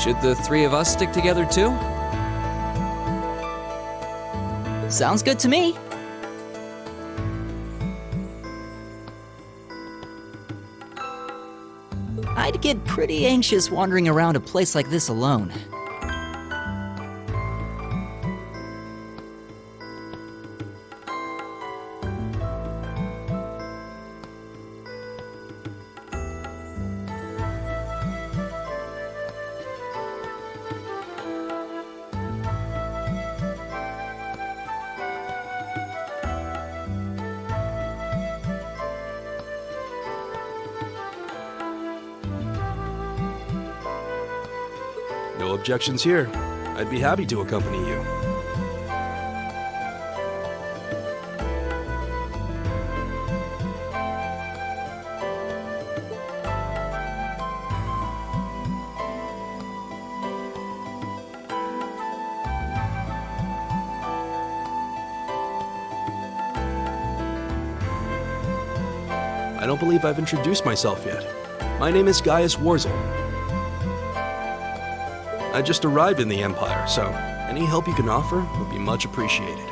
Should the three of us stick together too? Sounds good to me. I'd get pretty anxious wandering around a place like this alone. No objections here. I'd be happy to accompany you. I don't believe I've introduced myself yet. My name is Gaius Warzel. I just arrived in the Empire, so any help you can offer would be much appreciated.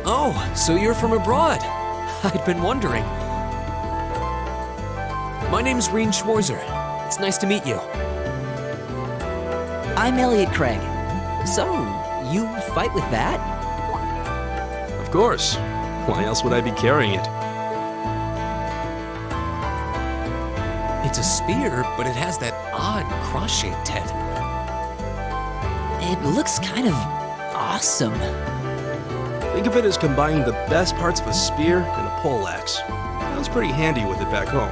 Oh, so you're from abroad. I'd been wondering. My name's Reen Schwarzer. It's nice to meet you. I'm Elliot Craig. So, you fight with that? Of course. Why else would I be carrying it? It's a spear, but it has that odd cross-shaped head. It looks kind of awesome. Think of it as combining the best parts of a spear and a poleaxe. I was pretty handy with it back home.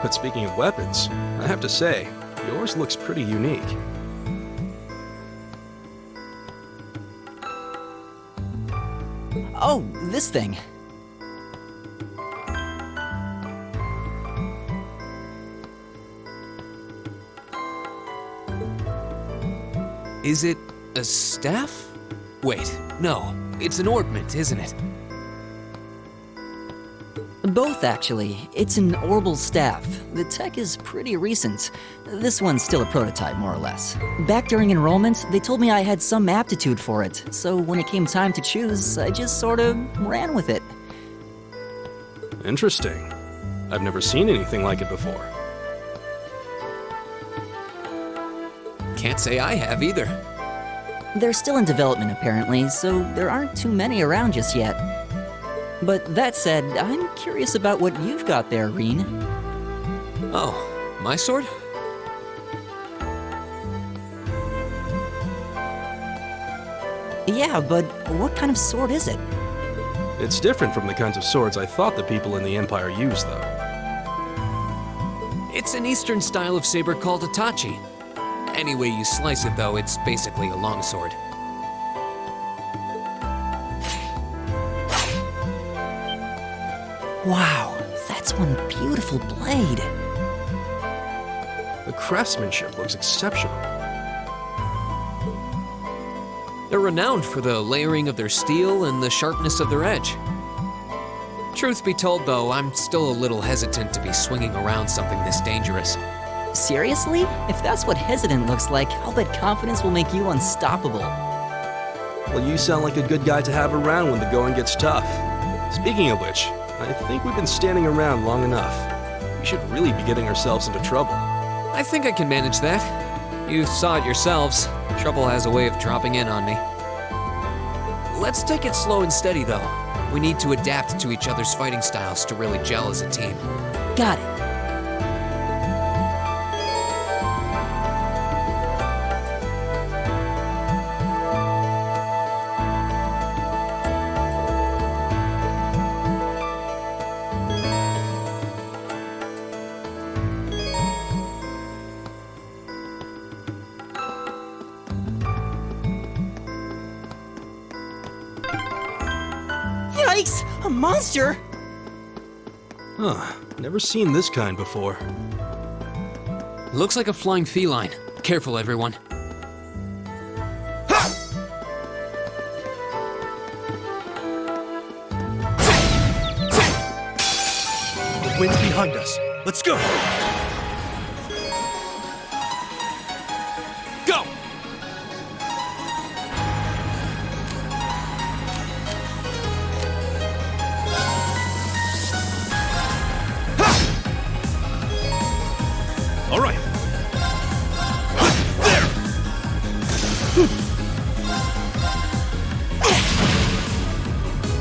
But speaking of weapons, I have to say, yours looks pretty unique. Oh, this thing. Is it a staff? Wait, no. It's an ornament, isn't it? Both, actually. It's an orbital staff. The tech is pretty recent. This one's still a prototype, more or less. Back during enrollment, they told me I had some aptitude for it, so when it came time to choose, I just sort of ran with it. Interesting. I've never seen anything like it before. Can't say I have either. They're still in development, apparently, so there aren't too many around just yet. But that said, I'm curious about what you've got there, Reen. Oh, my sword? Yeah, but what kind of sword is it? It's different from the kinds of swords I thought the people in the Empire used, though. It's an Eastern style of saber called a tachi. Any way you slice it, though, it's basically a longsword. Wow, that's one beautiful blade. The craftsmanship looks exceptional. They're renowned for the layering of their steel and the sharpness of their edge. Truth be told, though, I'm still a little hesitant to be swinging around something this dangerous. Seriously? If that's what hesitant looks like, I'll bet confidence will make you unstoppable. Well, you sound like a good guy to have around when the going gets tough. Speaking of which, I think we've been standing around long enough. We should really be getting ourselves into trouble. I think I can manage that. You saw it yourselves. Trouble has a way of dropping in on me. Let's take it slow and steady, though. We need to adapt to each other's fighting styles to really gel as a team. Got it. Yikes! A monster! Huh, never seen this kind before. Looks like a flying feline. Careful, everyone. The wind's behind us. Let's go! Go! All right.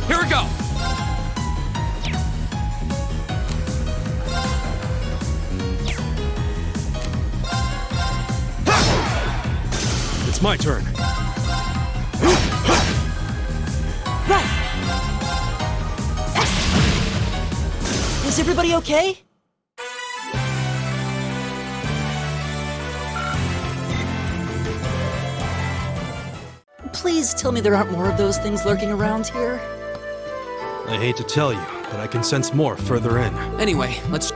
Here we go! It's my turn. Is everybody okay? Please tell me there aren't more of those things lurking around here. I hate to tell you, but I can sense more further in. Anyway, let's...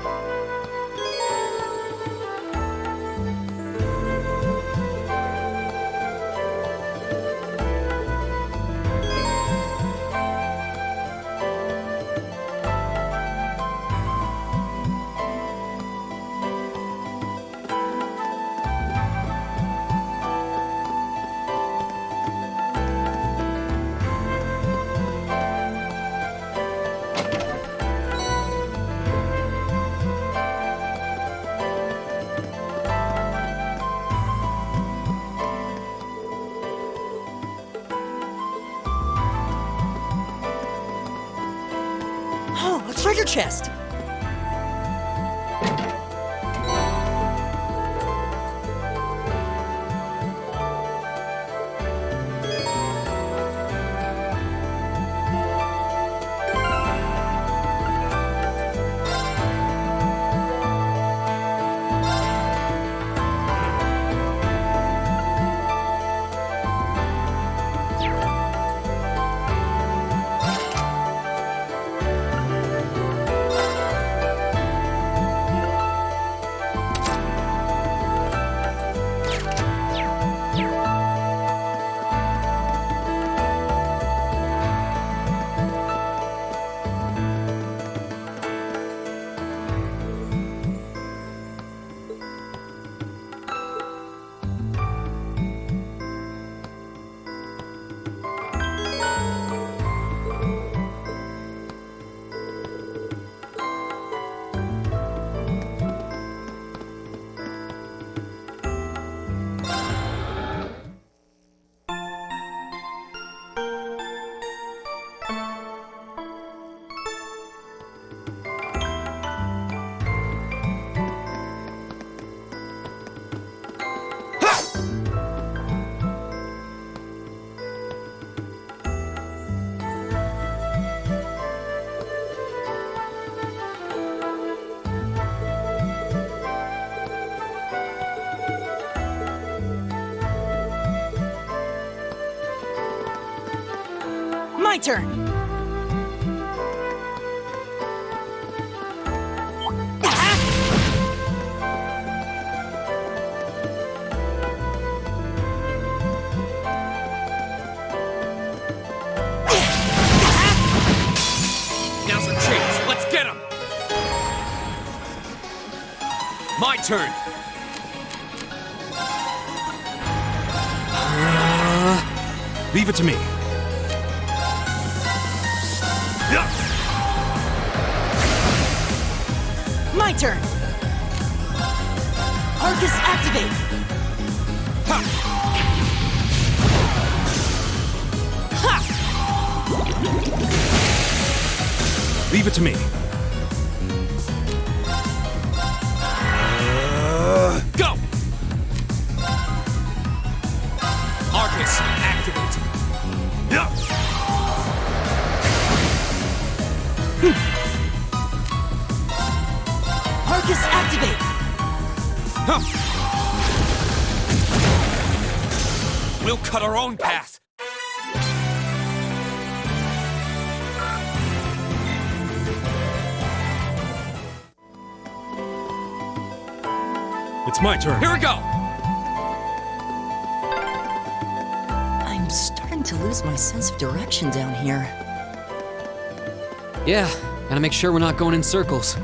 Oh, a treasure chest! My turn! Now's our chance. Let's get him. My turn. Leave it to me. My turn! Arcus activate! Ha! Ha! Leave it to me. Go! Arcus activate. Arcus activate! We'll cut our own path. It's my turn. Here we go! I'm starting to lose my sense of direction down here. Yeah, gotta make sure we're not going in circles.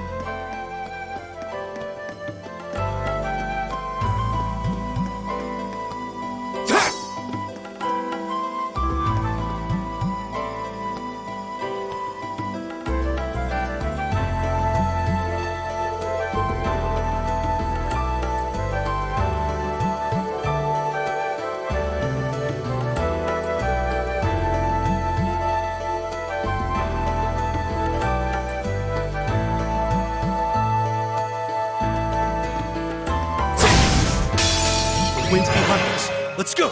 Wind's behind us. Let's go.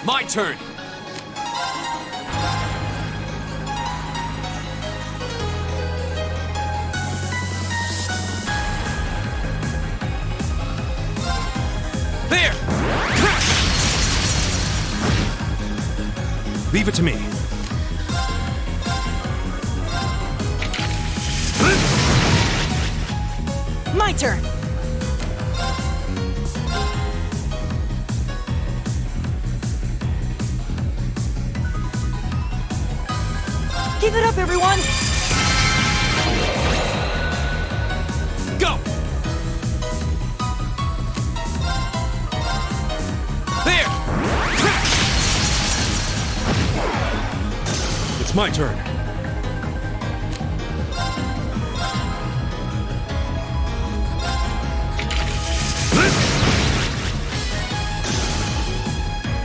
My turn. Leave it to me. My turn! Give it up, everyone! Go! There! It's my turn.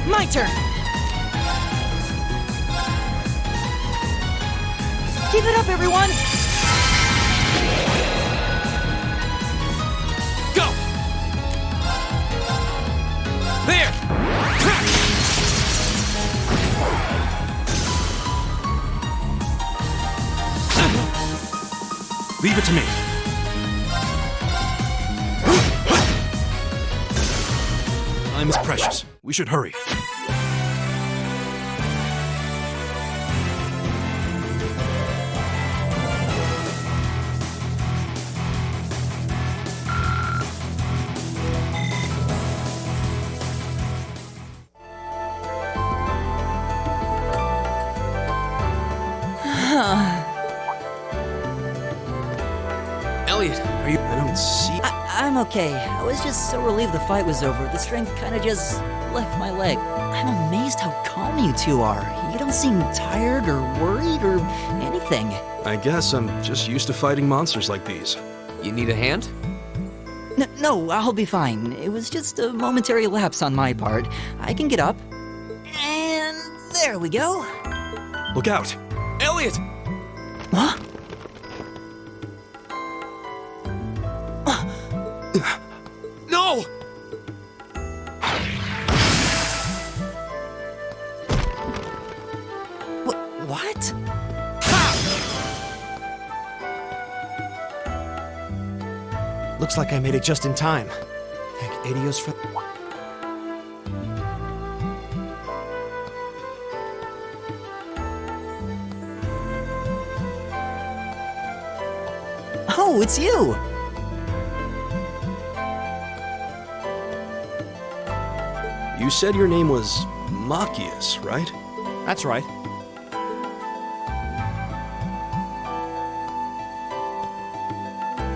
My turn! Give it up, everyone! Go! There! Leave it to me. Time is precious. We should hurry. Elliot, are you? I don't see. I'm okay. I was just so relieved the fight was over. The strength kind of just left my leg. I'm amazed how calm you two are. You don't seem tired or worried or anything. I guess I'm just used to fighting monsters like these. You need a hand? No, I'll be fine. It was just a momentary lapse on my part. I can get up. And there we go. Look out! Elliot! Huh? No! What? Looks like I made it just in time. Thank Adios for... Oh, it's you! You said your name was Machias, right? That's right.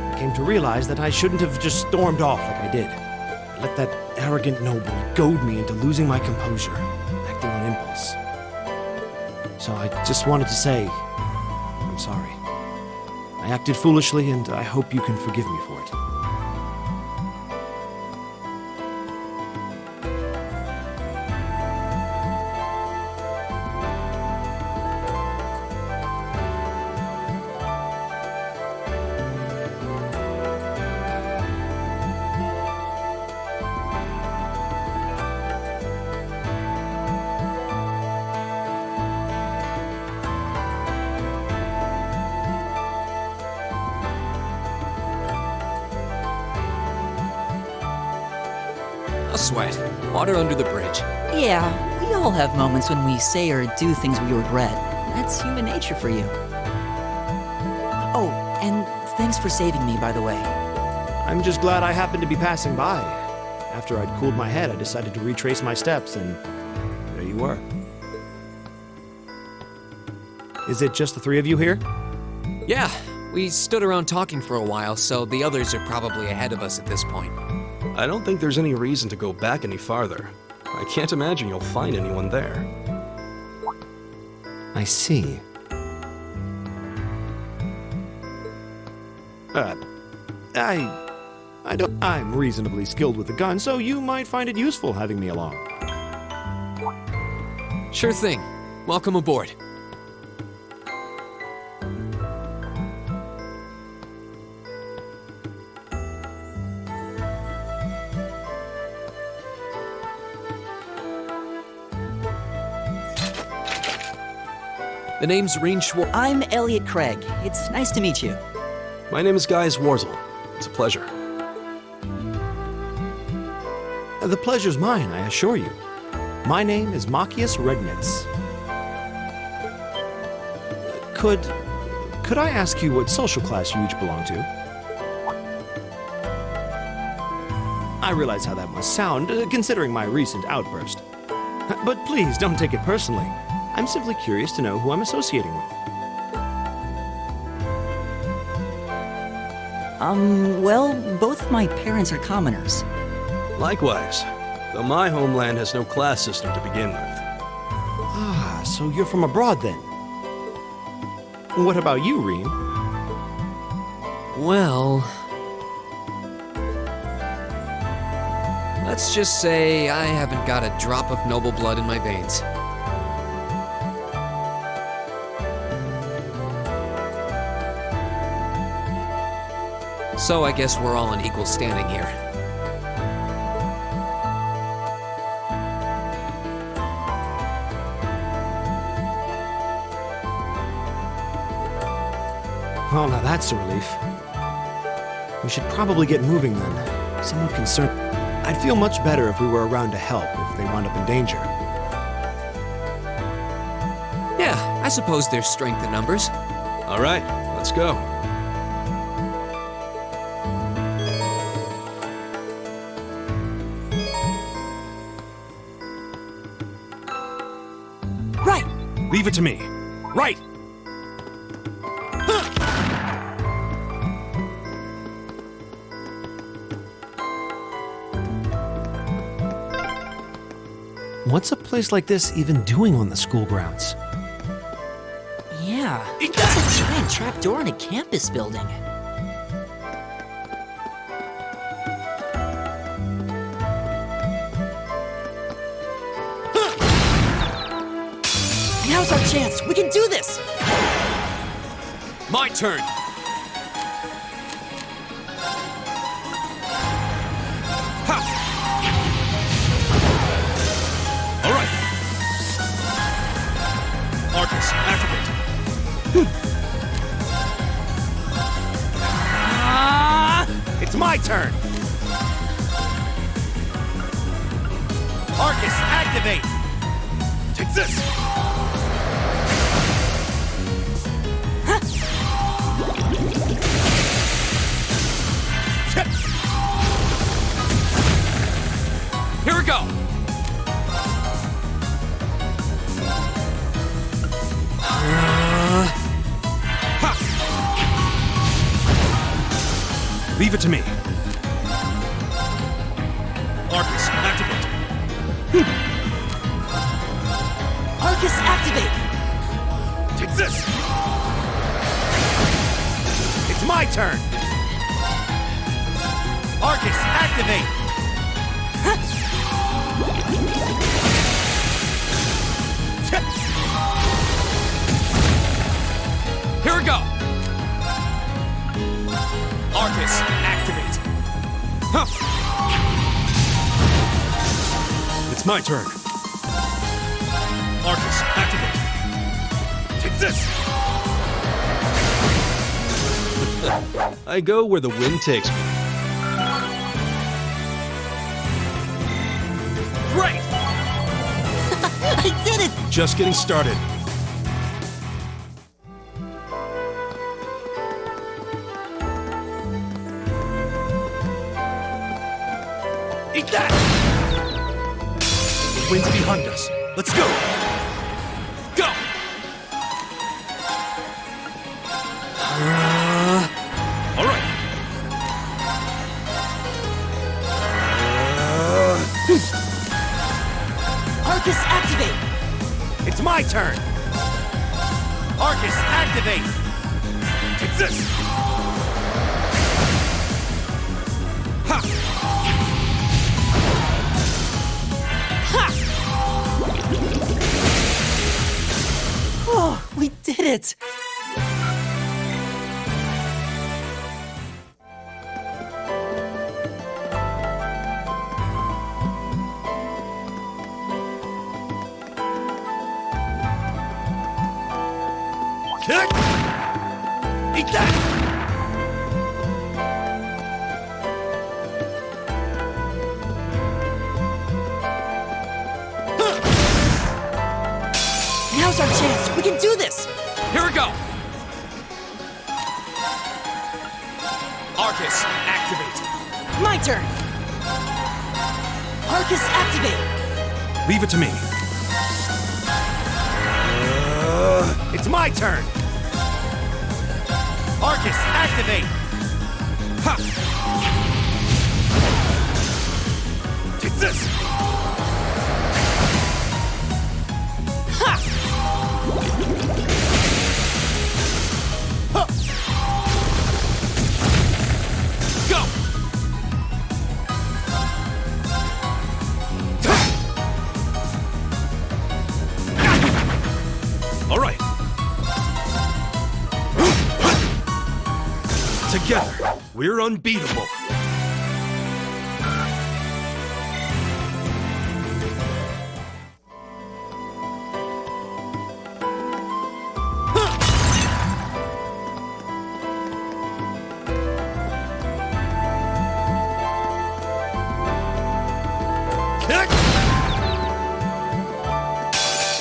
I came to realize that I shouldn't have just stormed off like I did. I let that arrogant noble goad me into losing my composure, acting on impulse. So I just wanted to say, I'm sorry. I acted foolishly, and I hope you can forgive me for it. No sweat. Water under the bridge. Yeah, we all have moments when we say or do things we regret. That's human nature for you. Oh, and thanks for saving me, by the way. I'm just glad I happened to be passing by. After I'd cooled my head, I decided to retrace my steps, and there you were. Is it just the three of you here? Yeah, we stood around talking for a while, so the others are probably ahead of us at this point. I don't think there's any reason to go back any farther. I can't imagine you'll find anyone there. I see. I'm reasonably skilled with a gun, so you might find it useful having me along. Sure thing. Welcome aboard. The name's Reen Schwartz. I'm Elliot Craig. It's nice to meet you. My name is Guy Zwarzel. It's a pleasure. The pleasure's mine, I assure you. My name is Machias Rednitz. Could I ask you what social class you each belong to? I realize how that must sound, considering my recent outburst. But please don't take it personally. I'm simply curious to know who I'm associating with. Well, both of my parents are commoners. Likewise, though my homeland has no class system to begin with. Ah, so you're from abroad then? What about you, Reem? Well, let's just say I haven't got a drop of noble blood in my veins. So I guess we're all on equal standing here. Well, now that's a relief. We should probably get moving then. Somewhat concerned. I'd feel much better if we were around to help if they wound up in danger. Yeah, I suppose there's strength in numbers. All right, let's go. Right! Leave it to me. Right! What's a place like this even doing on the school grounds? Yeah, that's a giant trapdoor in a campus building. Now's our chance. We can do this. My turn. All right. Arcus, activate. It's my turn. Arcus, activate. Take this. Here we go. Leave it to me. Arcus, activate. Arcus, activate. Take this. It's my turn. Arcus, activate. Here we go. Arcus, activate. Huh. It's my turn. Arcus, activate. Take this. I go where the wind takes me. Great! I did it! Just getting started. Eat that! The wind's behind us. Let's go! Go! All right. Arcus, activate! It's my turn! Arcus, activate! Take this! Ha! Ha! Oh, we did it! Kick! Eat that! Now's our chance. We can do this. Here we go. Arcus, activate. My turn! Arcus, activate! Leave it to me. It's my turn! Arcus, activate! Ha! Take this! Ha! Ha! Go! All right. Together, we're unbeatable.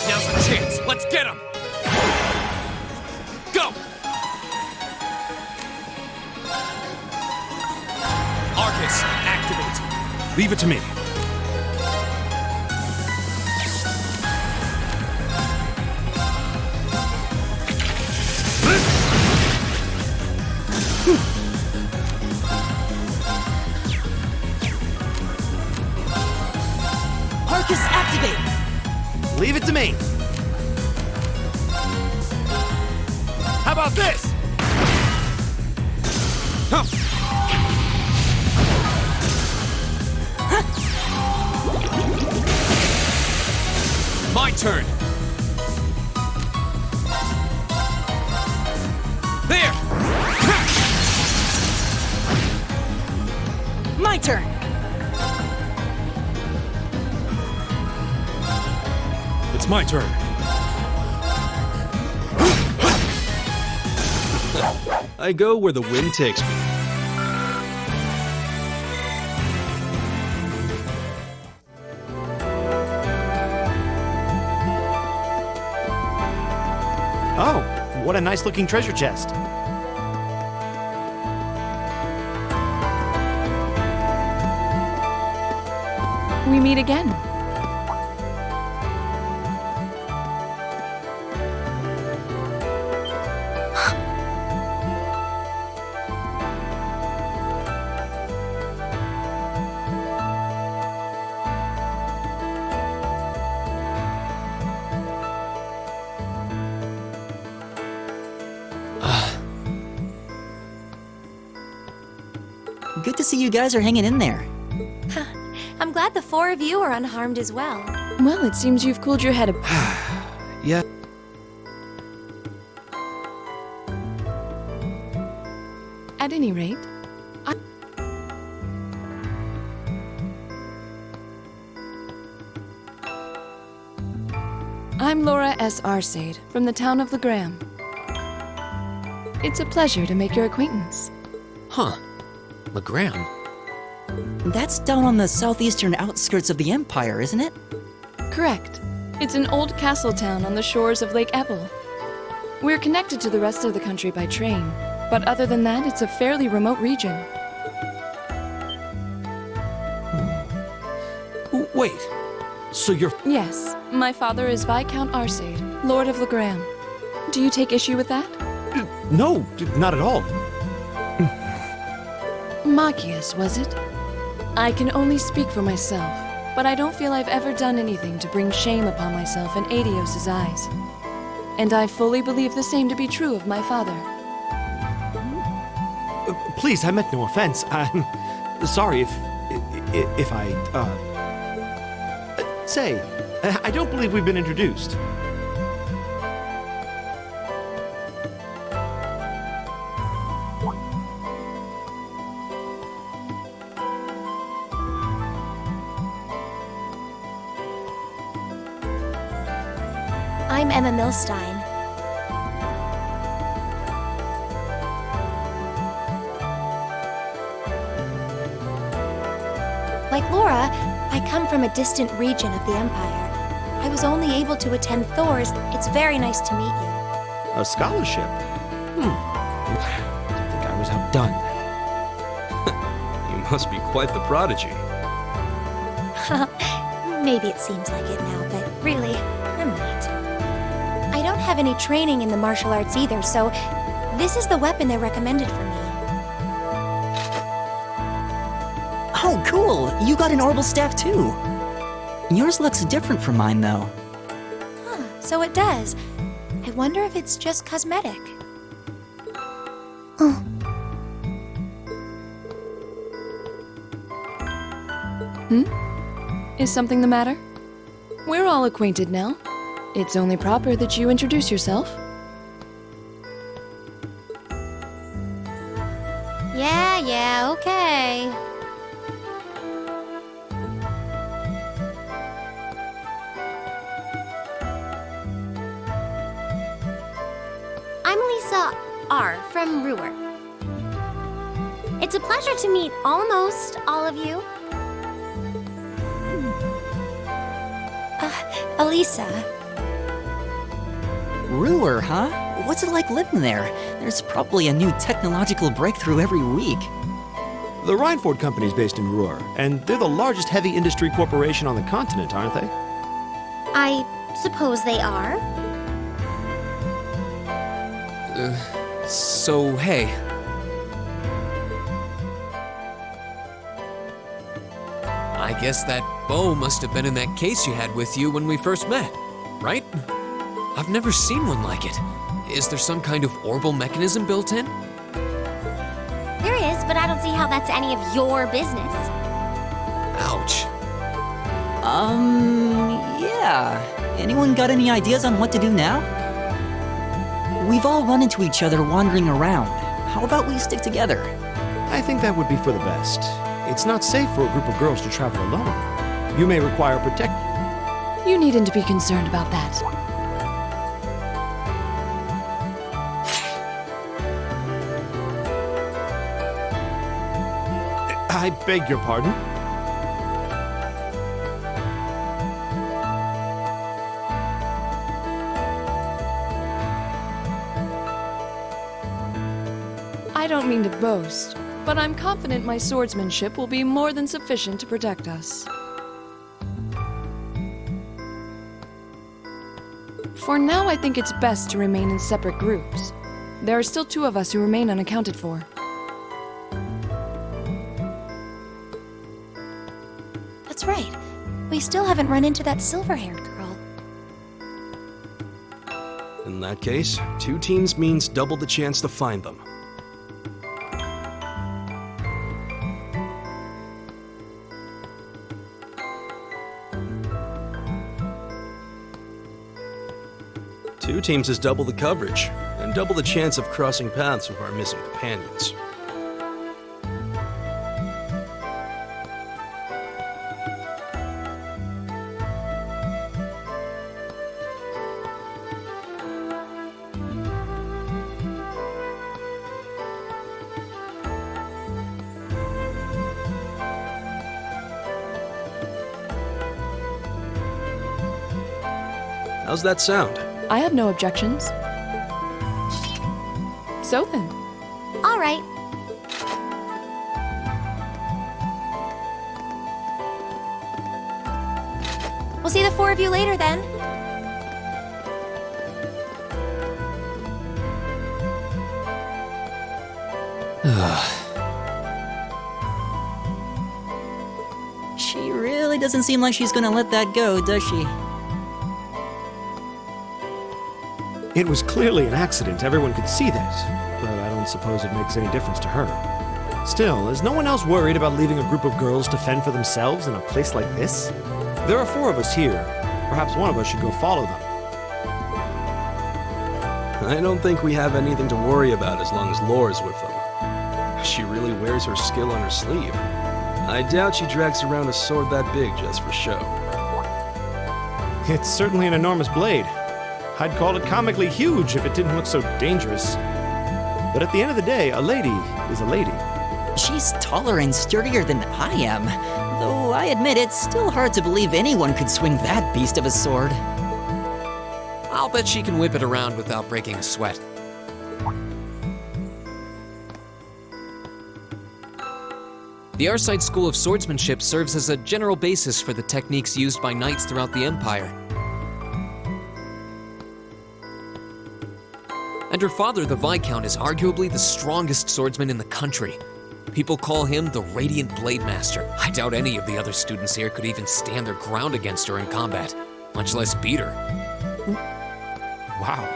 Now's the chance. Let's get him. Go! Arcus, activate. Leave it to me. Arcus, activate! Leave it to me. How about this? Huh. My turn. There! My turn! It's my turn. I go where the wind takes me. Oh, what a nice looking treasure chest. We meet again. Good to see you guys are hanging in there. I'm glad the four of you are unharmed as well. Well, it seems you've cooled your head a Yeah. At any rate, I'm Laura S. Arcade from the town of Legram. It's a pleasure to make your acquaintance. Huh. Legram? That's down on the southeastern outskirts of the Empire, isn't it? Correct. It's an old castle town on the shores of Lake Ebble. We're connected to the rest of the country by train, but other than that, it's a fairly remote region. Wait, so you're... Yes, my father is Viscount Arcade, Lord of Legram. Do you take issue with that? No, not at all. Magius, was it? I can only speak for myself, but I don't feel I've ever done anything to bring shame upon myself in Adios's eyes. And I fully believe the same to be true of my father. Please, I meant no offense. I'm sorry if I, say, I don't believe we've been introduced. I'm Emma Milstein. Like Laura, I come from a distant region of the Empire. I was only able to attend Thor's. It's very nice to meet you. A scholarship? I think I was outdone. must be quite the prodigy. Maybe it seems like it now, but really, I'm not. I don't have any training in the martial arts either, so this is the weapon they recommended for me. Oh, cool! You got an orbital staff too. Yours looks different from mine, though. Huh, so it does. I wonder if it's just cosmetic. Oh. Is something the matter? We're all acquainted now. It's only proper that you introduce yourself. Yeah, okay. I'm Lisa R. from Ruhr. It's a pleasure to meet almost all of you. Elisa. Ruhr, huh? What's it like living there? There's probably a new technological breakthrough every week. The Rhineford Company's based in Ruhr, and they're the largest heavy industry corporation on the continent, aren't they? I suppose they are. So, hey. I guess that bow must have been in that case you had with you when we first met, right? I've never seen one like it. Is there some kind of orbital mechanism built in? There is, but I don't see how that's any of your business. Ouch. Yeah. Anyone got any ideas on what to do now? We've all run into each other wandering around. How about we stick together? I think that would be for the best. It's not safe for a group of girls to travel alone. You may require protection. You needn't to be concerned about that. I beg your pardon? I don't mean to boast, but I'm confident my swordsmanship will be more than sufficient to protect us. For now, I think it's best to remain in separate groups. There are still 2 of us who remain unaccounted for. That's right. We still haven't run into that silver-haired girl. In that case, 2 teams means double the chance to find them. Two teams is double the coverage, and double the chance of crossing paths with our missing companions. How's that sound? I have no objections. So then. All right. We'll see the 4 of you later then. She really doesn't seem like she's gonna let that go, does she? It was clearly an accident, everyone could see that, but I don't suppose it makes any difference to her. Still, is no one else worried about leaving a group of girls to fend for themselves in a place like this? There are 4 of us here. Perhaps one of us should go follow them. I don't think we have anything to worry about as long as Lore's with them. She really wears her skill on her sleeve. I doubt she drags around a sword that big just for show. It's certainly an enormous blade. I'd call it comically huge if it didn't look so dangerous. But at the end of the day, a lady is a lady. She's taller and sturdier than I am, though I admit it's still hard to believe anyone could swing that beast of a sword. I'll bet she can whip it around without breaking a sweat. The Arside School of Swordsmanship serves as a general basis for the techniques used by knights throughout the Empire. And her father, the Viscount, is arguably the strongest swordsman in the country. People call him the Radiant Blade Master. I doubt any of the other students here could even stand their ground against her in combat, much less beat her. Wow,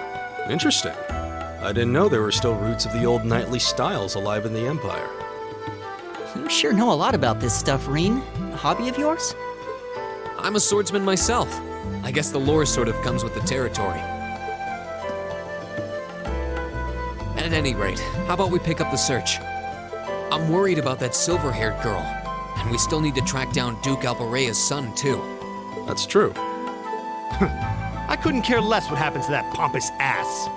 interesting. I didn't know there were still roots of the old knightly styles alive in the Empire. You sure know a lot about this stuff, Reen. A hobby of yours? I'm a swordsman myself. I guess the lore sort of comes with the territory. At any rate, how about we pick up the search? I'm worried about that silver-haired girl, and we still need to track down Duke Albarea's son, too. That's true. I couldn't care less what happens to that pompous ass.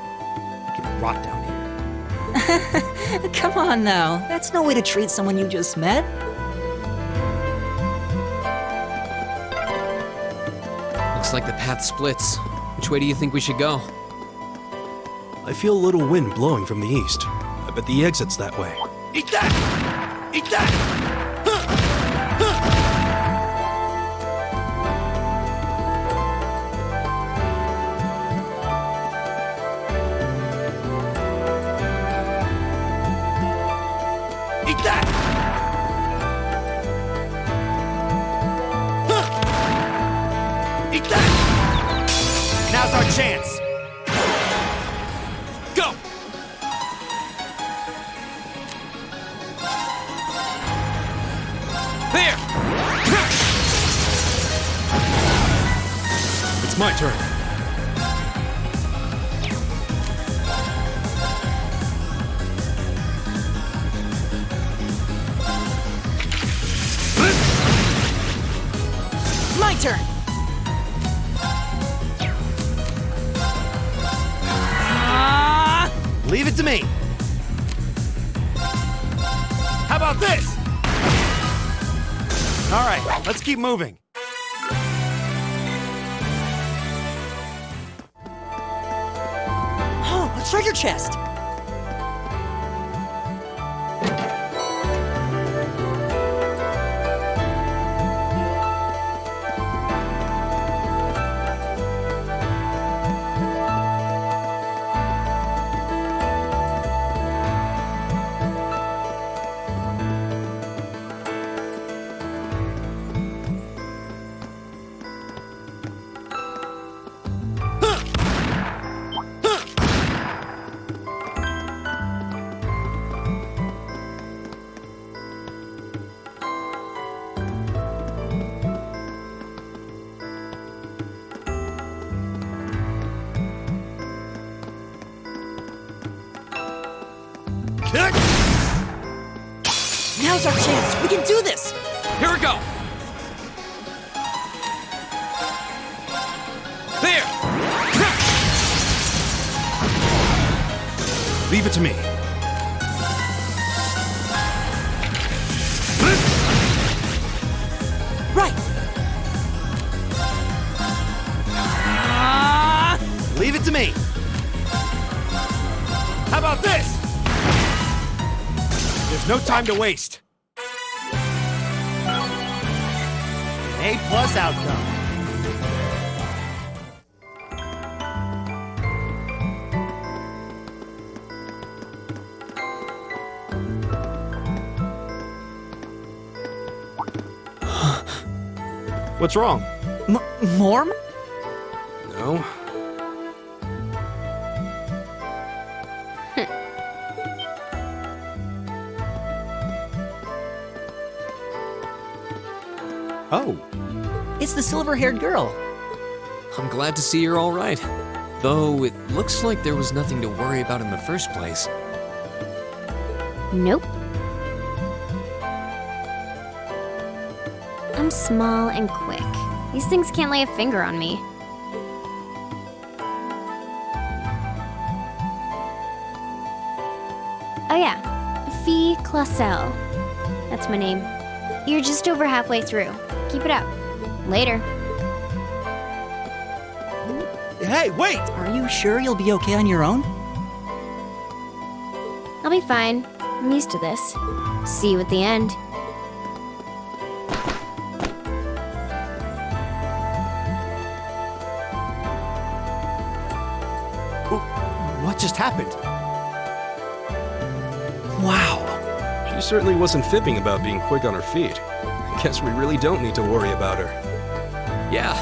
I can rot down here. Come on now, that's no way to treat someone you just met. Looks like the path splits. Which way do you think we should go? I feel a little wind blowing from the east. I bet the exit's that way. Eat that! Eat that! Eat that! Eat that! Now's our chance! Go! There! It's my turn. My turn. Leave it to me. How about this? All right, let's keep moving. Oh, a treasure chest. Now's our chance. We can do this. Here we go. There. Leave it to me. Right. Leave it to me. How about this? There's no time to waste. An A+ outcome. What's wrong? Morm? No. Oh. It's the silver-haired girl. I'm glad to see you're all right. Though it looks like there was nothing to worry about in the first place. Nope. I'm small and quick. These things can't lay a finger on me. Oh yeah, Fee Clausel. That's my name. You're just over halfway through. Keep it up. Later. Hey, wait! Are you sure you'll be okay on your own? I'll be fine. I'm used to this. See you at the end. What just happened? Wow. She certainly wasn't fibbing about being quick on her feet. I guess we really don't need to worry about her. Yeah,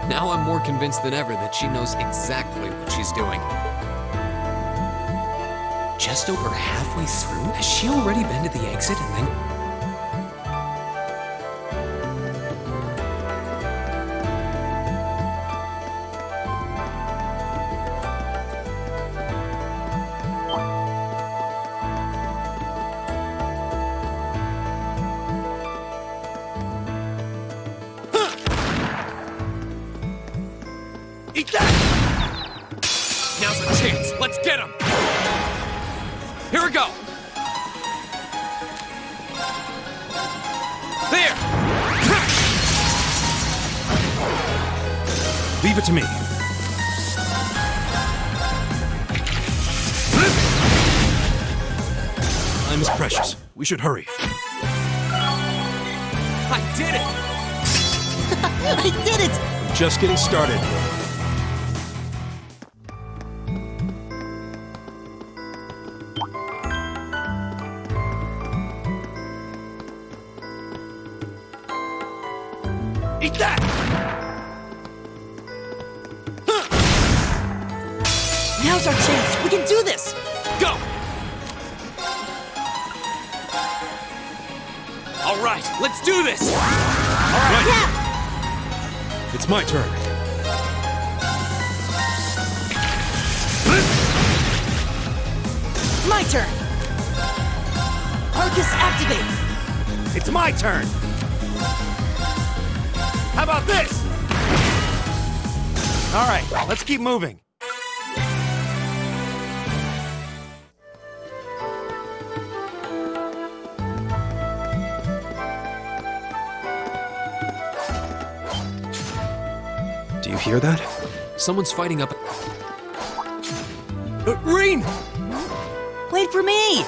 now I'm more convinced than ever that she knows exactly what she's doing. Just over halfway through? Has she already been to the exit and then... Eat that! Now's our chance. Let's get him! Here we go! There! Leave it to me. Time is precious. We should hurry. I did it! I did it! Just getting started. Eat that! Now's our chance. We can do this. Go! All right, let's do this! All right. Yeah. It's my turn. My turn. Arcus activate. It's my turn. How about this? All right, let's keep moving. Do you hear that? Someone's fighting up... Rain! Wait for me.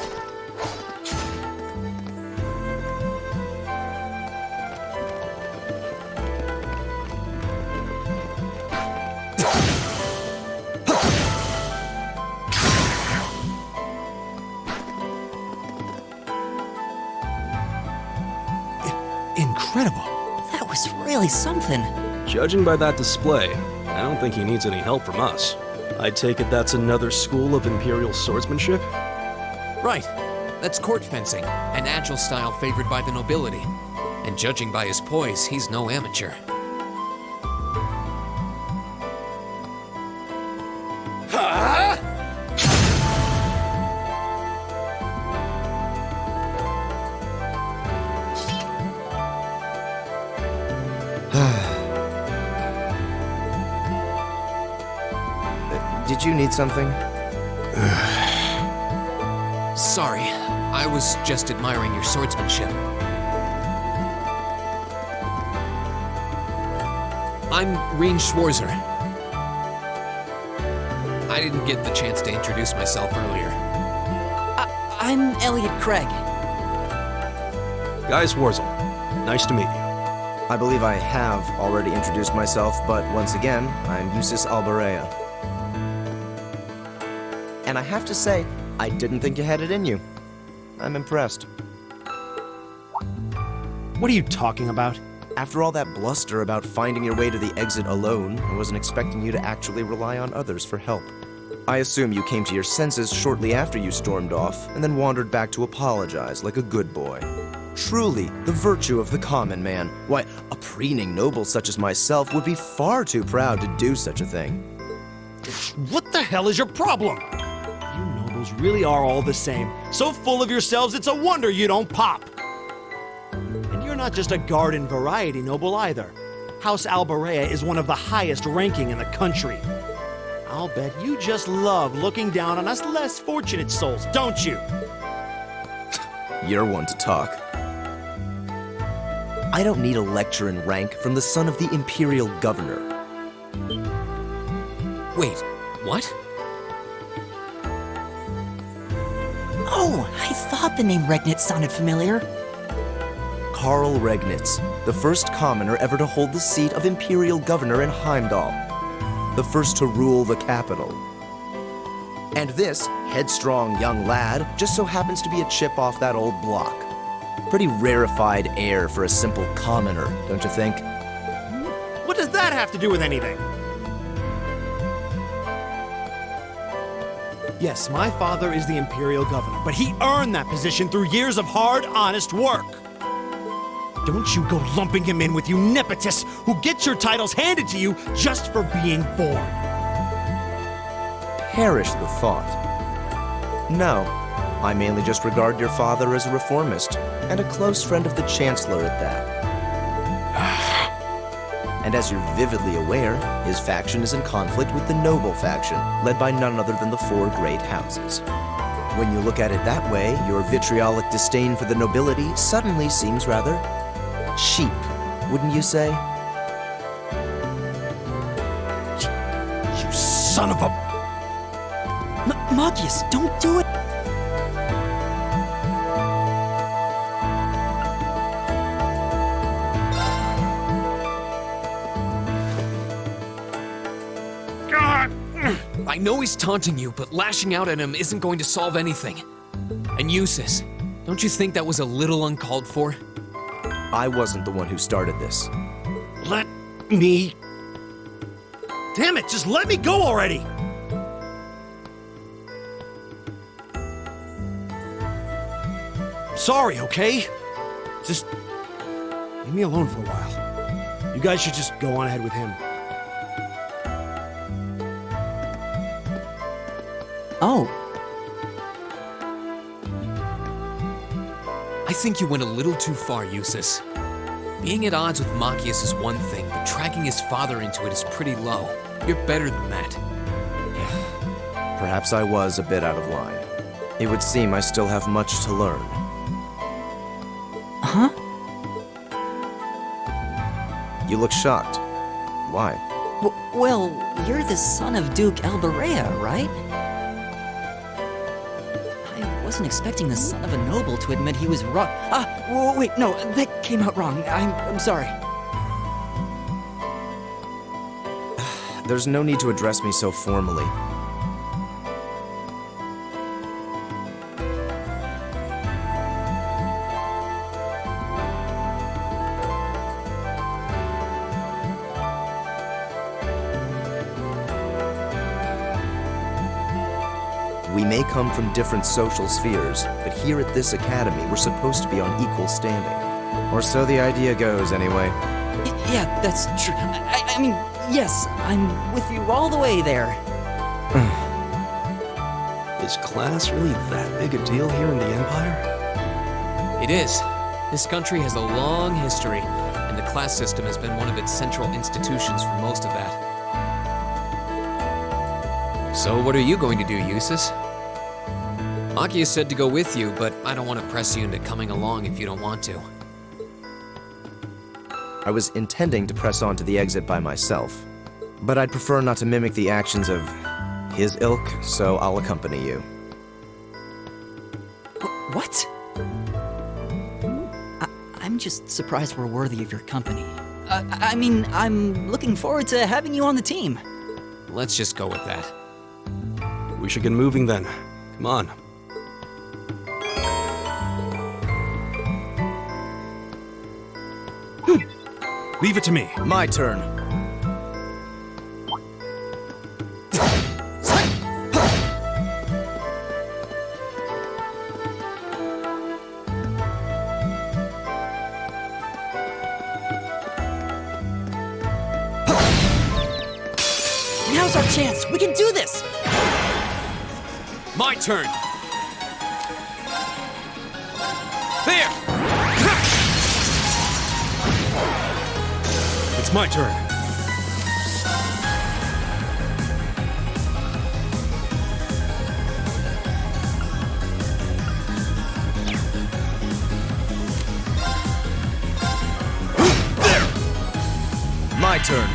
Incredible. That was really something. Judging by that display, I don't think he needs any help from us. I take it that's another school of Imperial swordsmanship? Right. That's court fencing, an agile style favored by the nobility. And judging by his poise, he's no amateur. Did you need something? Sorry, I was just admiring your swordsmanship. I'm Reen Schwarzer. I didn't get the chance to introduce myself earlier. I'm Elliot Craig. Guy Schwarzel. Nice to meet you. I believe I have already introduced myself, but once again, I'm Eustace Alberea. And I have to say, I didn't think you had it in you. I'm impressed. What are you talking about? After all that bluster about finding your way to the exit alone, I wasn't expecting you to actually rely on others for help. I assume you came to your senses shortly after you stormed off, and then wandered back to apologize like a good boy. Truly, the virtue of the common man. Why, a preening noble such as myself would be far too proud to do such a thing. What the hell is your problem? You nobles really are all the same. So full of yourselves, it's a wonder you don't pop. And you're not just a garden variety noble either. House Alberea is one of the highest ranking in the country. I'll bet you just love looking down on us less fortunate souls, don't you? You're one to talk. I don't need a lecture in rank from the son of the Imperial Governor. Wait, what? Oh, I thought the name Regnitz sounded familiar. Karl Regnitz, the first commoner ever to hold the seat of Imperial Governor in Heimdall. The first to rule the capital. And this headstrong young lad just so happens to be a chip off that old block. Pretty rarefied air for a simple commoner, don't you think? What does that have to do with anything? Yes, my father is the Imperial Governor, but he earned that position through years of hard, honest work. Don't you go lumping him in with you nepotists who get your titles handed to you just for being born. Perish the thought. No, I mainly just regard your father as a reformist, and a close friend of the Chancellor at that. And as you're vividly aware, his faction is in conflict with the noble faction, led by none other than the four great houses. When you look at it that way, your vitriolic disdain for the nobility suddenly seems rather cheap, wouldn't you say? You son of a... Magius, don't do it! I know he's taunting you, but lashing out at him isn't going to solve anything. And Eustace, don't you think that was a little uncalled for? I wasn't the one who started this. Let me... Damn it, just let me go already! Sorry, okay? Just leave me alone for a while. You guys should just go on ahead with him. Oh. I think you went a little too far, Eustace. Being at odds with Machias is one thing, but dragging his father into it is pretty low. You're better than that. Perhaps I was a bit out of line. It would seem I still have much to learn. Huh? You look shocked. Why? Well, you're the son of Duke Elberea, right? I wasn't expecting the son of a noble to admit he was wrong. Wait, no, that came out wrong. I'm sorry. There's no need to address me so formally. We may come from different social spheres, but here at this academy, we're supposed to be on equal standing. Or so the idea goes, anyway. Yeah, that's true. I mean, yes, I'm with you all the way there. Is class really that big a deal here in the Empire? It is. This country has a long history, and the class system has been one of its central institutions for most of that. So what are you going to do, Eustace? Machias said to go with you, but I don't want to press you into coming along if you don't want to. I was intending to press on to the exit by myself, but I'd prefer not to mimic the actions of his ilk, so I'll accompany you. What? I'm just surprised we're worthy of your company. I mean, I'm looking forward to having you on the team. Let's just go with that. We should get moving then. Come on. Leave it to me. My turn. Now's our chance. We can do this. My turn. There. It's my turn. There! My turn.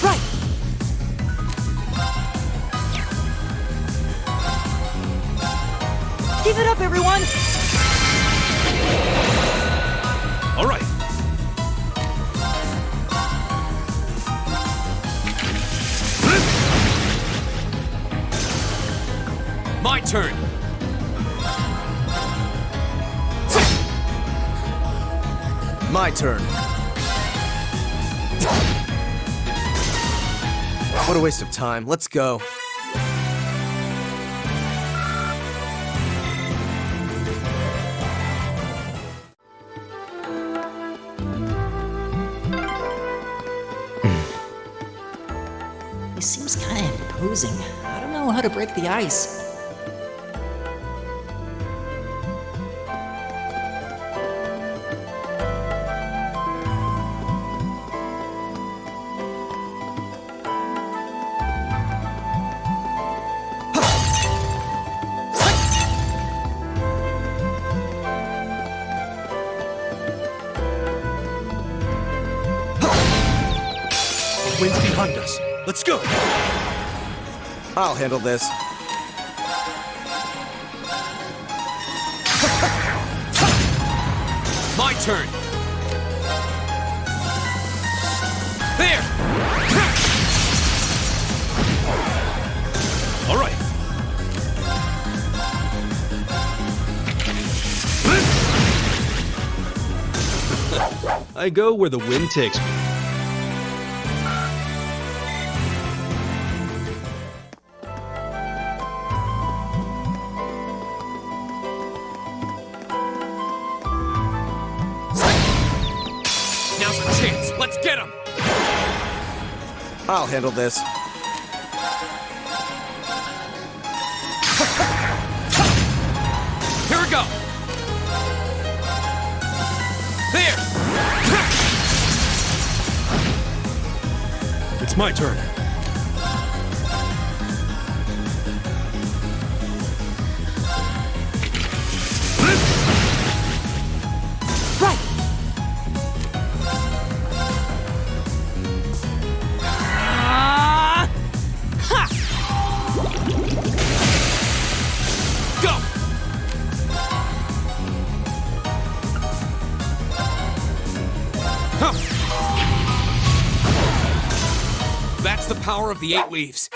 Right! Give it up, everyone! All right. turn. My turn. What a waste of time. Let's go. He seems kind of imposing. I don't know how to break the ice. Wind's behind us. Let's go. I'll handle this. My turn. There. All right. I go where the wind takes me. Now's our chance. Let's get him. I'll handle this. Here we go. There. It's my turn. That's the power of the 8 leaves.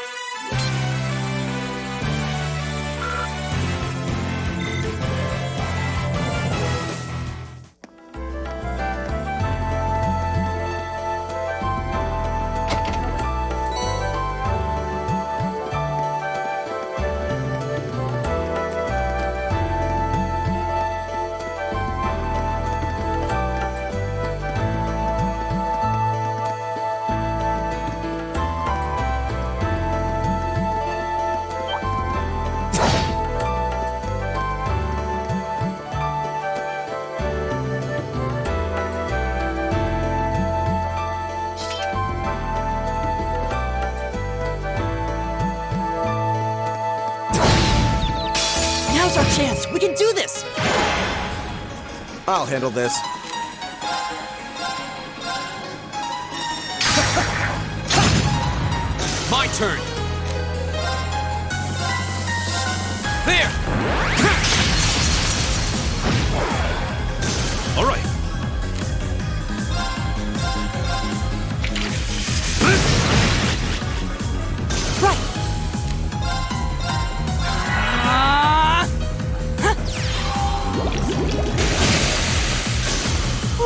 Now's our chance. We can do this. I'll handle this. My turn. There. All right.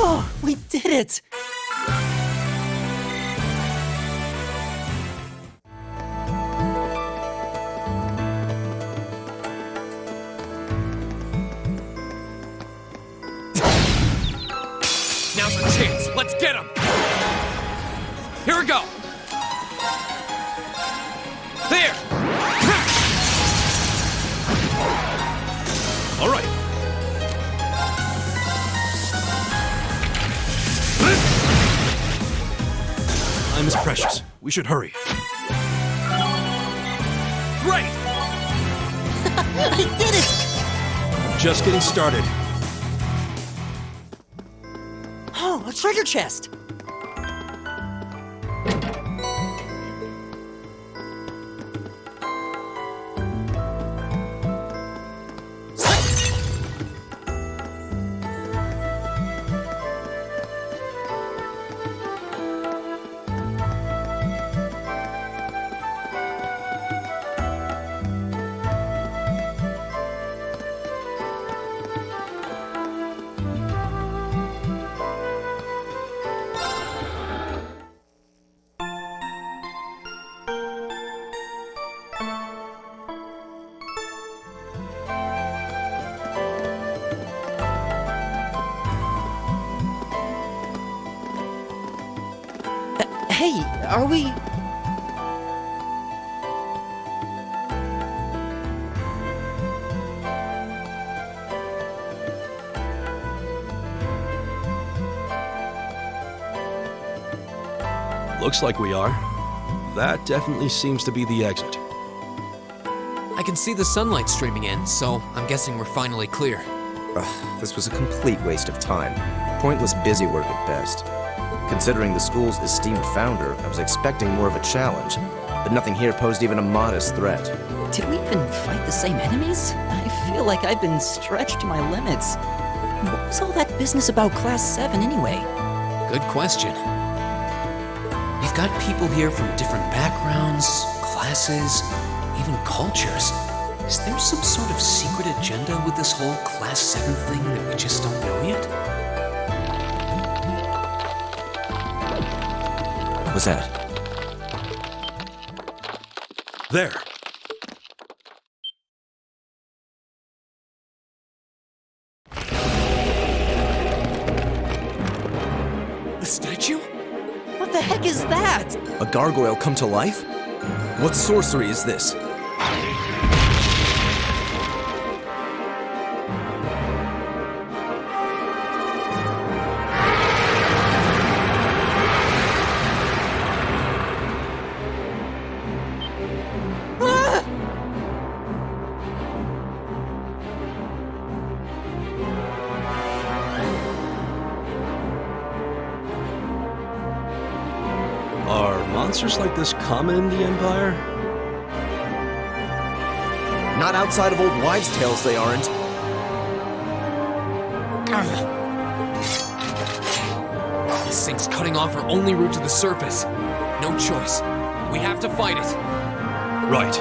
Oh, we did it! Now's our chance. Let's get him. Here we go. There. All right. Time is precious. We should hurry. Great. I did it! Just getting started. Oh, a treasure chest! Hey, are we... Looks like we are. That definitely seems to be the exit. I can see the sunlight streaming in, so I'm guessing we're finally clear. Ugh, this was a complete waste of time. Pointless busy work at best. Considering the school's esteemed founder, I was expecting more of a challenge, but nothing here posed even a modest threat. Did we even fight the same enemies? I feel like I've been stretched to my limits. What was all that business about Class 7 anyway? Good question. We've got people here from different backgrounds, classes, even cultures. Is there some sort of secret agenda with this whole Class 7 thing that we just don't know yet? What was that? There. The statue? What the heck is that? A gargoyle come to life? What sorcery is this? Are monsters like this common in the Empire? Not outside of old wives' tales, they aren't. This thing's cutting off our only route to the surface. No choice. We have to fight it. Right.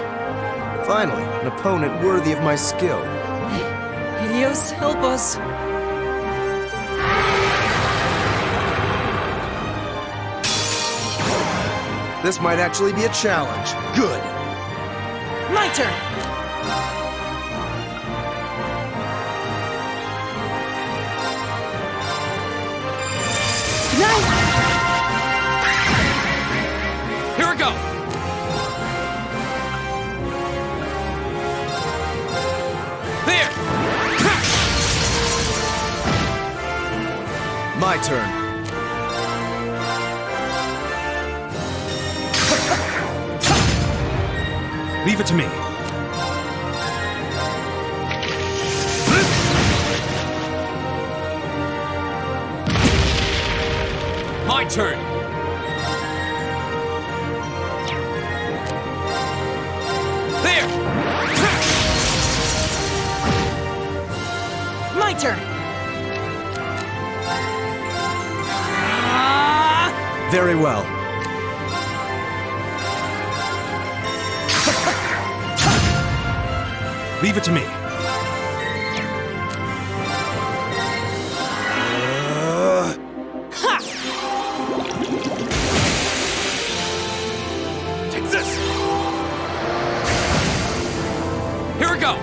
Finally, an opponent worthy of my skill. Helios, help us. This might actually be a challenge. Good. My turn. Here we go! There! My turn. Leave it to me. My turn! There! My turn. Very well. Leave it to me. Take this! Here we go!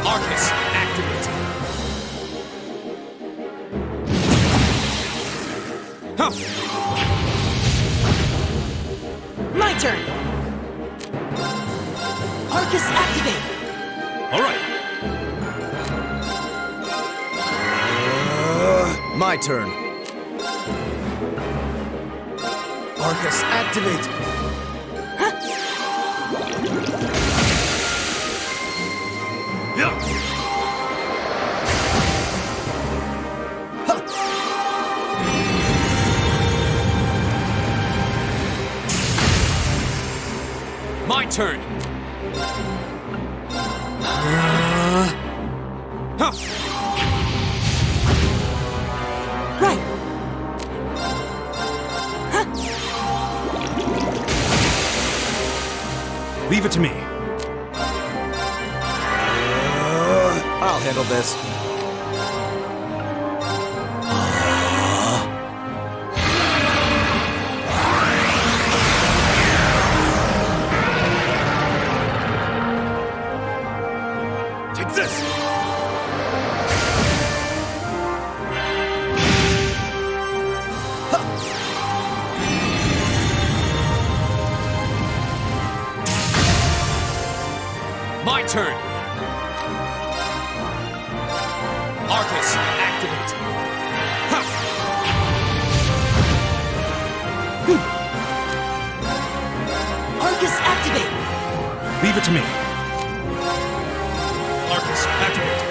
Arcus, activate. Huh. My turn. Arcus, activate. All right. My turn. Arcus, activate. My turn. Right. Leave it to me. I'll handle this. Take this! Leave it to me. Arcus, activate.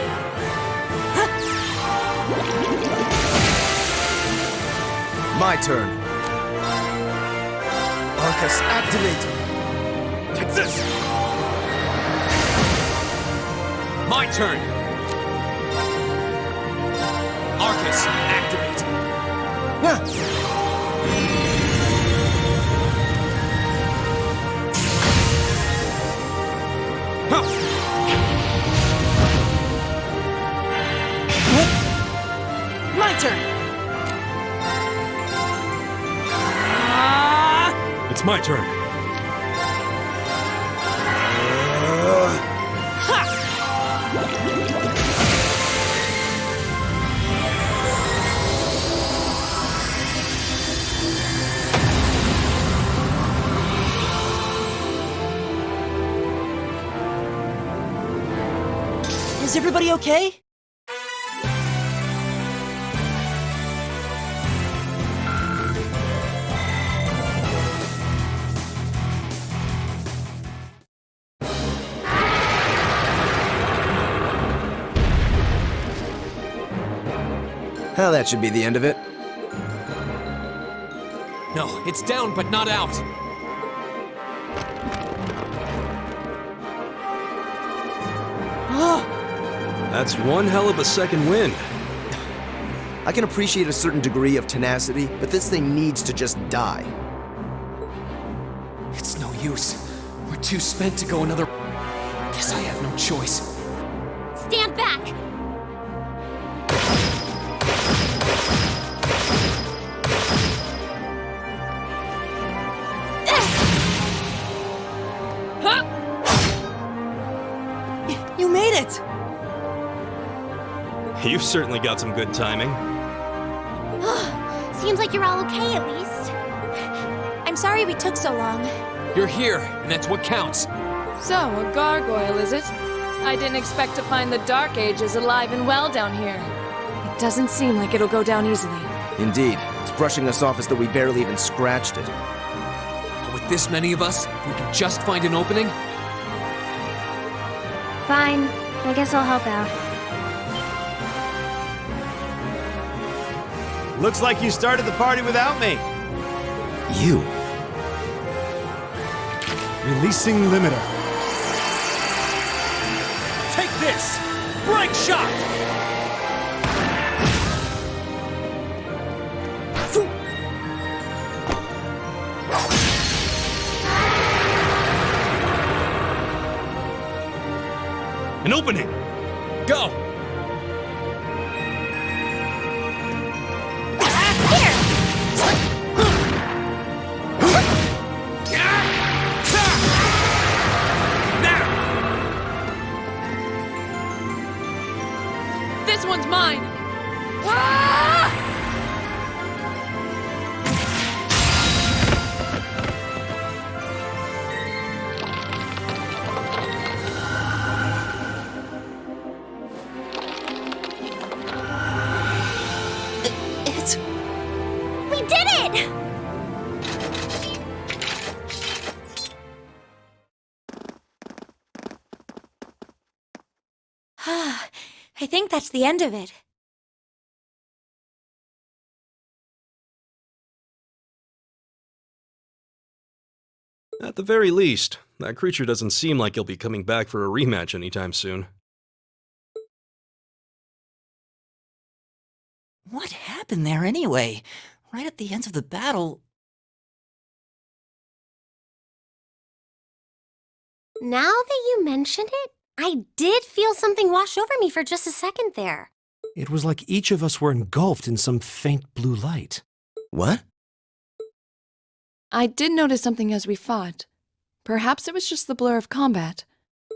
My turn. Arcus, activate. Take this! My turn! Arcus, activate! My turn! It's my turn. Is everybody okay? Well, that should be the end of it. No, it's down but not out. That's one hell of a second wind. I can appreciate a certain degree of tenacity, but this thing needs to just die. It's no use. We're too spent to go another... Guess I have no choice. Stand back! You made it! You've certainly got some good timing. Seems like you're all okay at least. I'm sorry we took so long. You're here, and that's what counts. So, a gargoyle, is it? I didn't expect to find the Dark Ages alive and well down here. It doesn't seem like it'll go down easily. Indeed. It's brushing us off as though we barely even scratched it. But with this many of us, if we can just find an opening... Fine. I guess I'll help out. Looks like you started the party without me. You? Releasing limiter. Take this! Bright shot! An opening! Go! This one's mine! We did it! I think that's the end of it. At the very least, that creature doesn't seem like he'll be coming back for a rematch anytime soon. What happened there anyway? Right at the end of the battle. Now that you mention it, I did feel something wash over me for just a second there. It was like each of us were engulfed in some faint blue light. What? I did notice something as we fought. Perhaps it was just the blur of combat,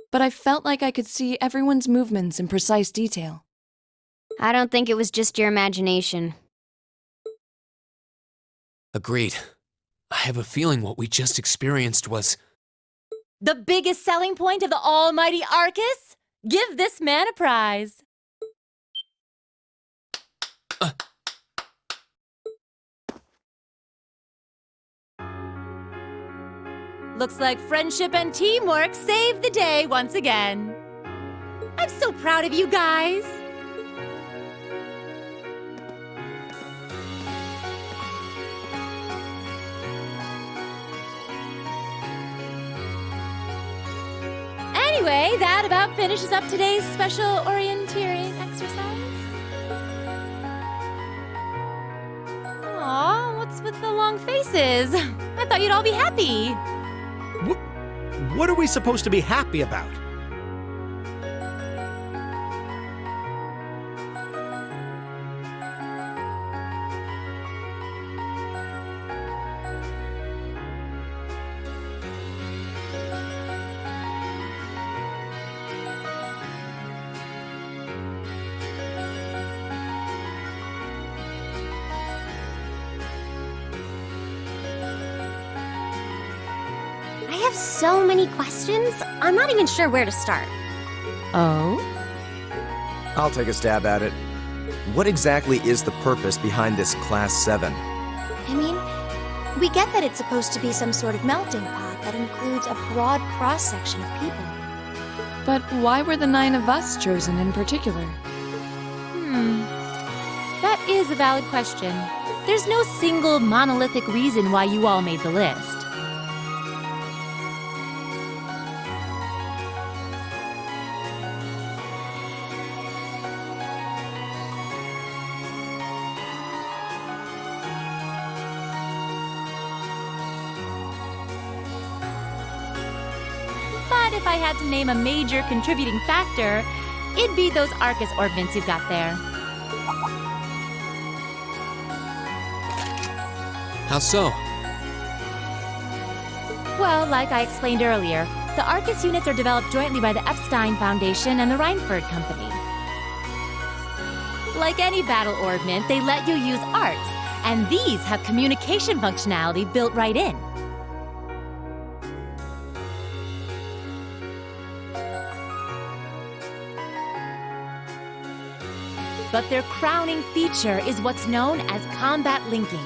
but I felt like I could see everyone's movements in precise detail. I don't think it was just your imagination. Agreed. I have a feeling what we just experienced was... The biggest selling point of the almighty Arcus? Give this man a prize. Looks like friendship and teamwork saved the day once again. I'm so proud of you guys. Anyway, that about finishes up today's special orienteering exercise. Aw, what's with the long faces? I thought you'd all be happy. What are we supposed to be happy about? I have so many questions, I'm not even sure where to start. Oh? I'll take a stab at it. What exactly is the purpose behind this Class 7? I mean, we get that it's supposed to be some sort of melting pot that includes a broad cross-section of people. But why were the 9 of us chosen in particular? That is a valid question. There's no single monolithic reason why you all made the list. But if I had to name a major contributing factor, it'd be those Arcus orbments you've got there. How so? Well, like I explained earlier, the Arcus units are developed jointly by the Epstein Foundation and the Reinford Company. Like any battle orbment, they let you use arts, and these have communication functionality built right in. But their crowning feature is what's known as combat linking.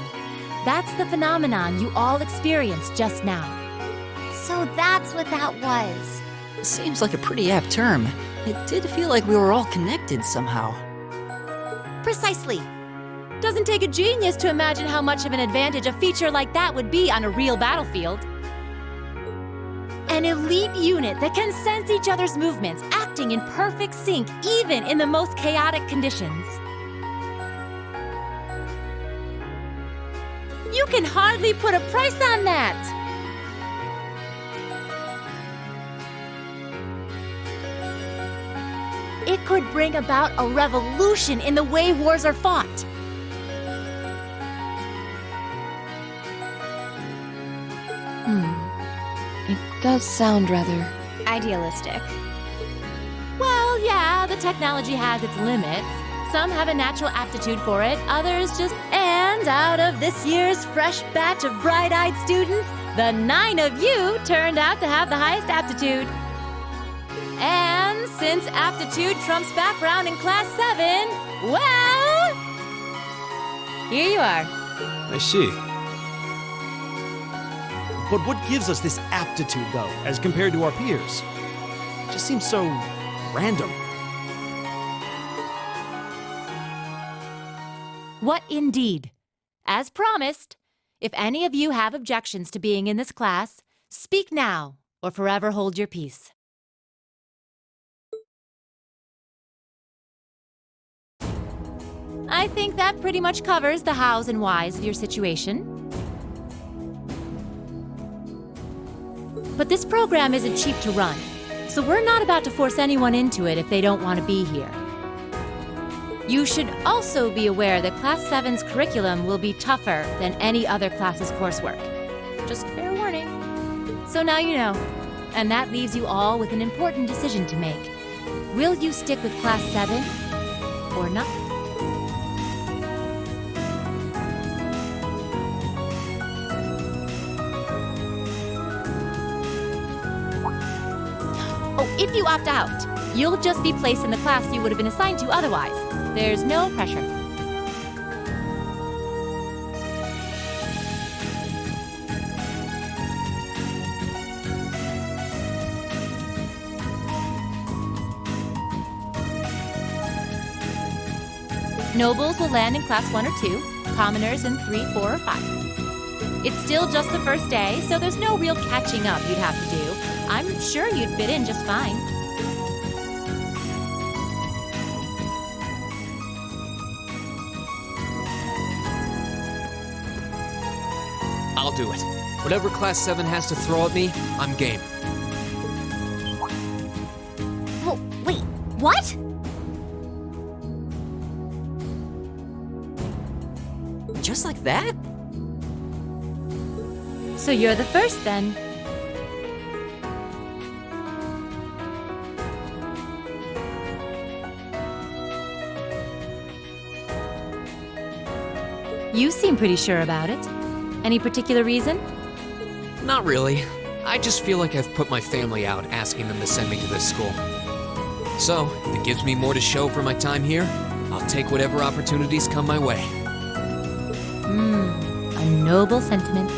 That's the phenomenon you all experienced just now. So that's what that was. Seems like a pretty apt term. It did feel like we were all connected somehow. Precisely. Doesn't take a genius to imagine how much of an advantage a feature like that would be on a real battlefield. An elite unit that can sense each other's movements, acting in perfect sync even in the most chaotic conditions. You can hardly put a price on that! It could bring about a revolution in the way wars are fought. It does sound rather idealistic. Well, yeah, the technology has its limits. Some have a natural aptitude for it, others just... And out of this year's fresh batch of bright-eyed students, the 9 of you turned out to have the highest aptitude. And since aptitude trumps background in Class 7, well... Here you are. I see. But what gives us this aptitude, though, as compared to our peers? It just seems so random. What indeed? As promised, if any of you have objections to being in this class, speak now or forever hold your peace. I think that pretty much covers the hows and whys of your situation. But this program isn't cheap to run, so we're not about to force anyone into it if they don't want to be here. You should also be aware that Class 7's curriculum will be tougher than any other class's coursework. Just fair warning. So now you know, and that leaves you all with an important decision to make. Will you stick with Class 7 or not? Oh, if you opt out, you'll just be placed in the class you would have been assigned to otherwise. There's no pressure. Nobles will land in class 1 or 2, commoners in 3, 4, or 5. It's still just the first day, so there's no real catching up you'd have to do. I'm sure you'd fit in just fine. I'll do it. Whatever Class 7 has to throw at me, I'm game. Oh, wait, what? Just like that? So you're the first, then. You seem pretty sure about it. Any particular reason? Not really. I just feel like I've put my family out asking them to send me to this school. So, if it gives me more to show for my time here, I'll take whatever opportunities come my way. A noble sentiment.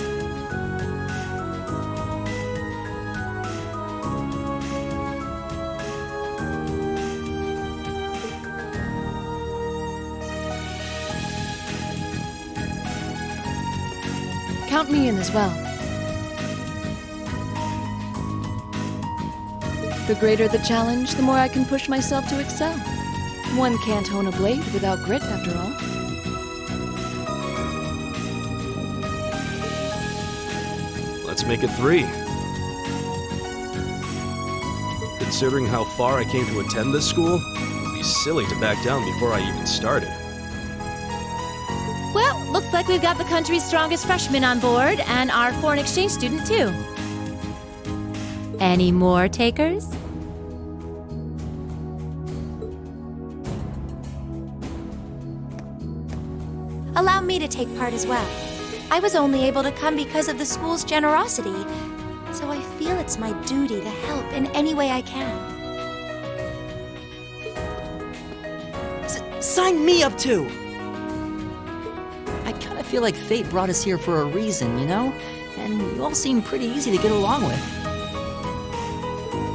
Count me in as well. The greater the challenge, the more I can push myself to excel. One can't hone a blade without grit, after all. Let's make it 3. Considering how far I came to attend this school, it'd be silly to back down before I even started. Well, looks like we've got the country's strongest freshman on board, and our foreign exchange student, too. Any more takers? Allow me to take part as well. I was only able to come because of the school's generosity, so I feel it's my duty to help in any way I can. Sign me up too! I kind of feel like fate brought us here for a reason, you know? And you all seem pretty easy to get along with.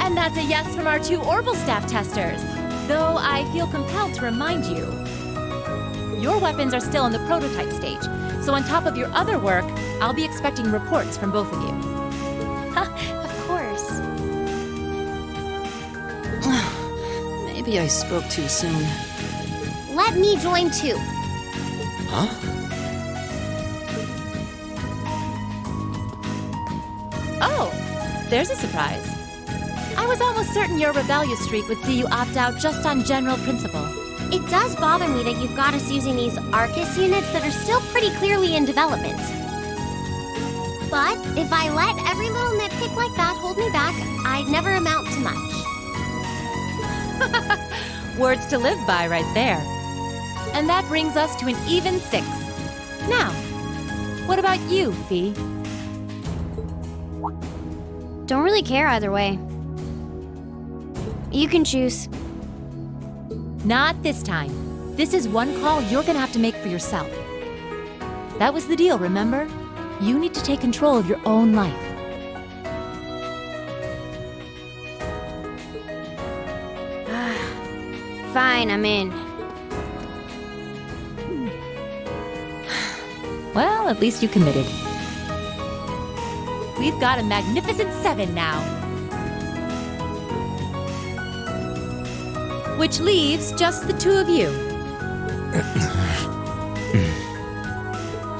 And that's a yes from our 2 Orbital staff testers. Though I feel compelled to remind you, your weapons are still in the prototype stage. So on top of your other work, I'll be expecting reports from both of you. Of course. Maybe I spoke too soon. Let me join too. Huh? Oh, there's a surprise. I was almost certain your rebellious streak would see you opt out just on general principle. It does bother me that you've got us using these Arcus units that are still pretty clearly in development. But if I let every little nitpick like that hold me back, I'd never amount to much. Words to live by right there. And that brings us to an even 6. Now, what about you, Fee? Don't really care either way. You can choose. Not this time. This is one call you're gonna have to make for yourself. That was the deal, remember? You need to take control of your own life. Fine, I'm in. Well, at least you committed. We've got a magnificent 7 now. Which leaves just the 2 of you.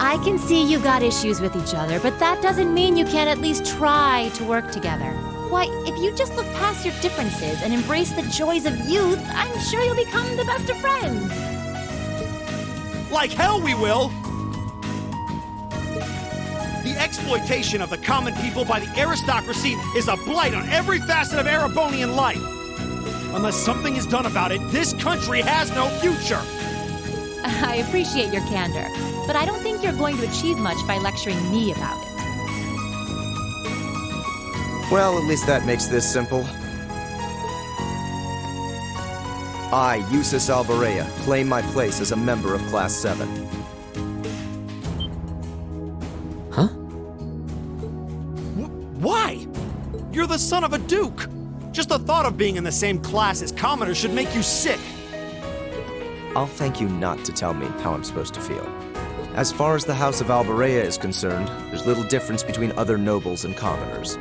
I can see you got issues with each other, but that doesn't mean you can't at least try to work together. Why, if you just look past your differences and embrace the joys of youth, I'm sure you'll become the best of friends. Like hell we will! The exploitation of the common people by the aristocracy is a blight on every facet of Erebonian life. Unless something is done about it, this country has no future! I appreciate your candor, but I don't think you're going to achieve much by lecturing me about it. Well, at least that makes this simple. I, Eustace Alvarea, claim my place as a member of Class 7. Huh? Why? You're the son of a duke! Just the thought of being in the same class as commoners should make you sick! I'll thank you not to tell me how I'm supposed to feel. As far as the House of Alberea is concerned, there's little difference between other nobles and commoners.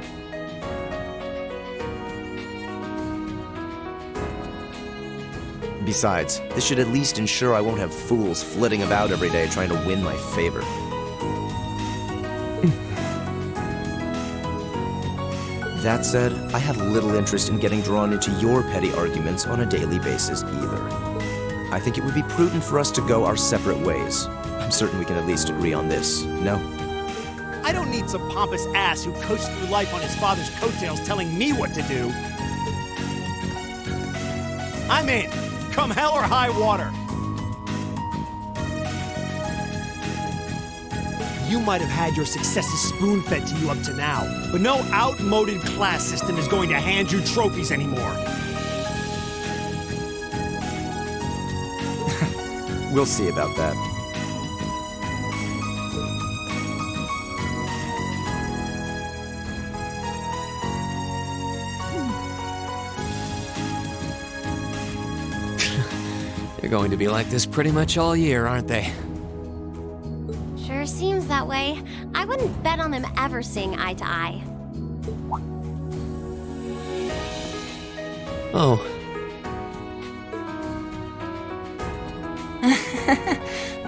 Besides, this should at least ensure I won't have fools flitting about every day trying to win my favor. That said, I have little interest in getting drawn into your petty arguments on a daily basis either. I think it would be prudent for us to go our separate ways. I'm certain we can at least agree on this, no? I don't need some pompous ass who coasts through life on his father's coattails telling me what to do. I'm in. Come hell or high water. You might have had your successes spoon-fed to you up to now, but no outmoded class system is going to hand you trophies anymore. We'll see about that. They're going to be like this pretty much all year, aren't they? Sure seems that way. I wouldn't bet on them ever seeing eye to eye. Oh.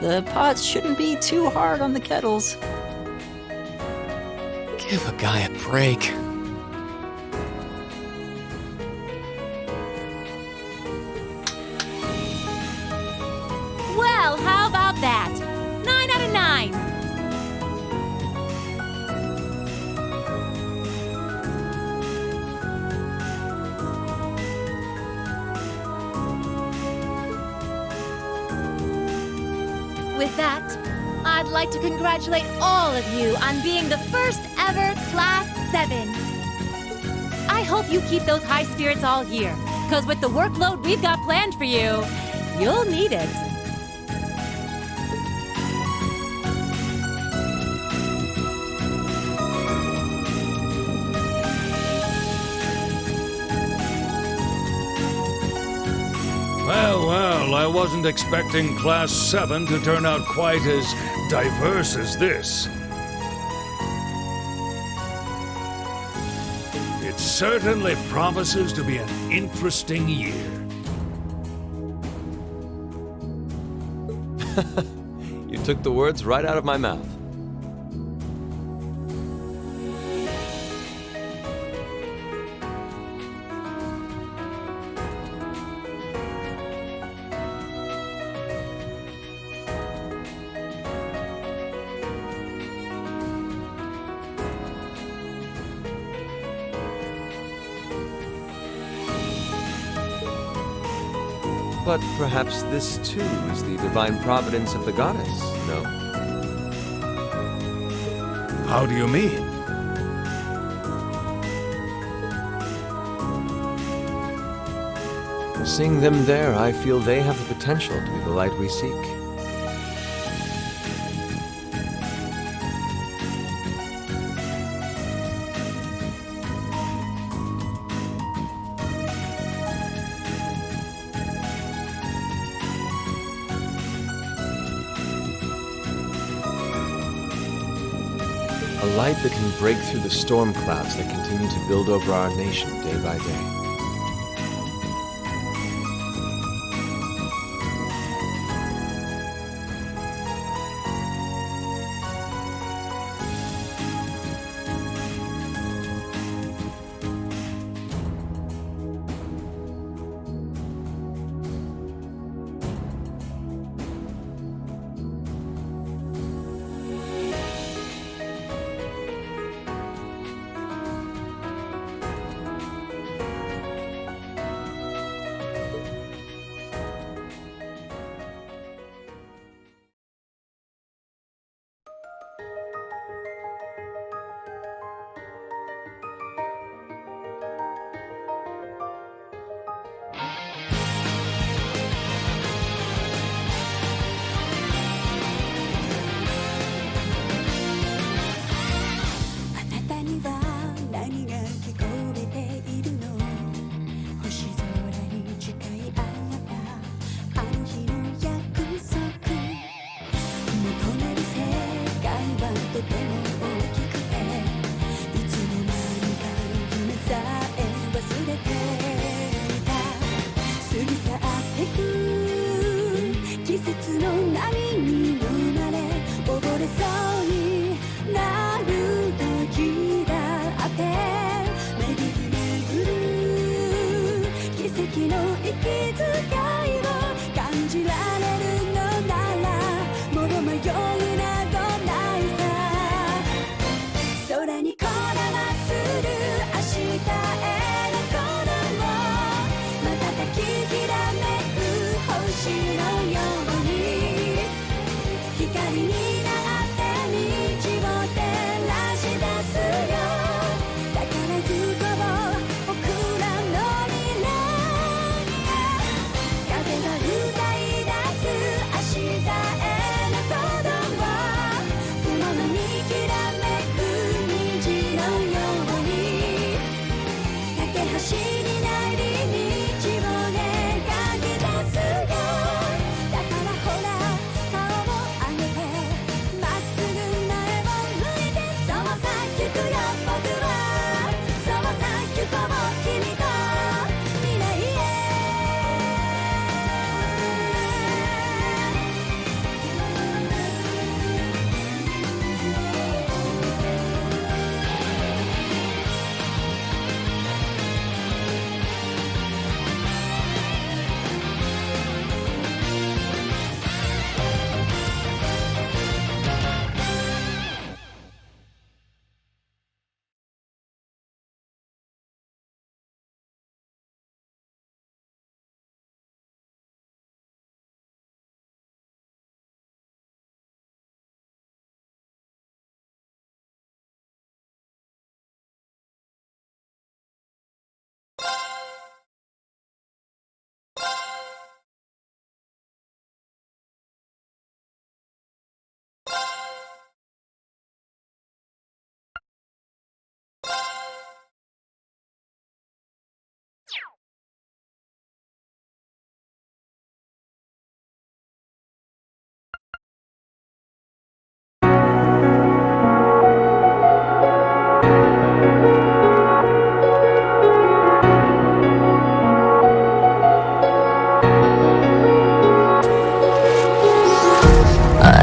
The pots shouldn't be too hard on the kettles. Give a guy a break. Well, how about that? 9 out of 9. With that, I'd like to congratulate all of you on being the first ever Class 7. I hope you keep those high spirits all year, because with the workload we've got planned for you, you'll need it. Well, I wasn't expecting Class 7 to turn out quite as diverse as this. It certainly promises to be an interesting year. You took the words right out of my mouth. But perhaps this too is the divine providence of the goddess, no? How do you mean? Seeing them there, I feel they have the potential to be the light we seek. A light that can break through the storm clouds that continue to build over our nation day by day.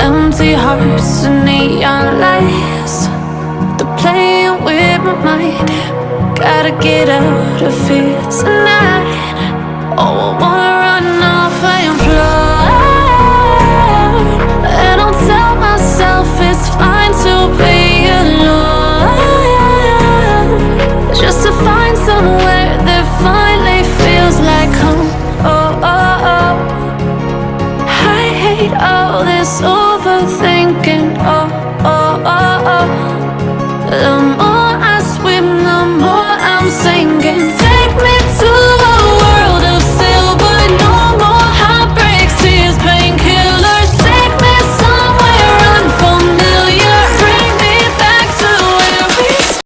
Empty hearts and neon lights. They're playing with my mind. Gotta get out of here tonight. Oh, I wanna run all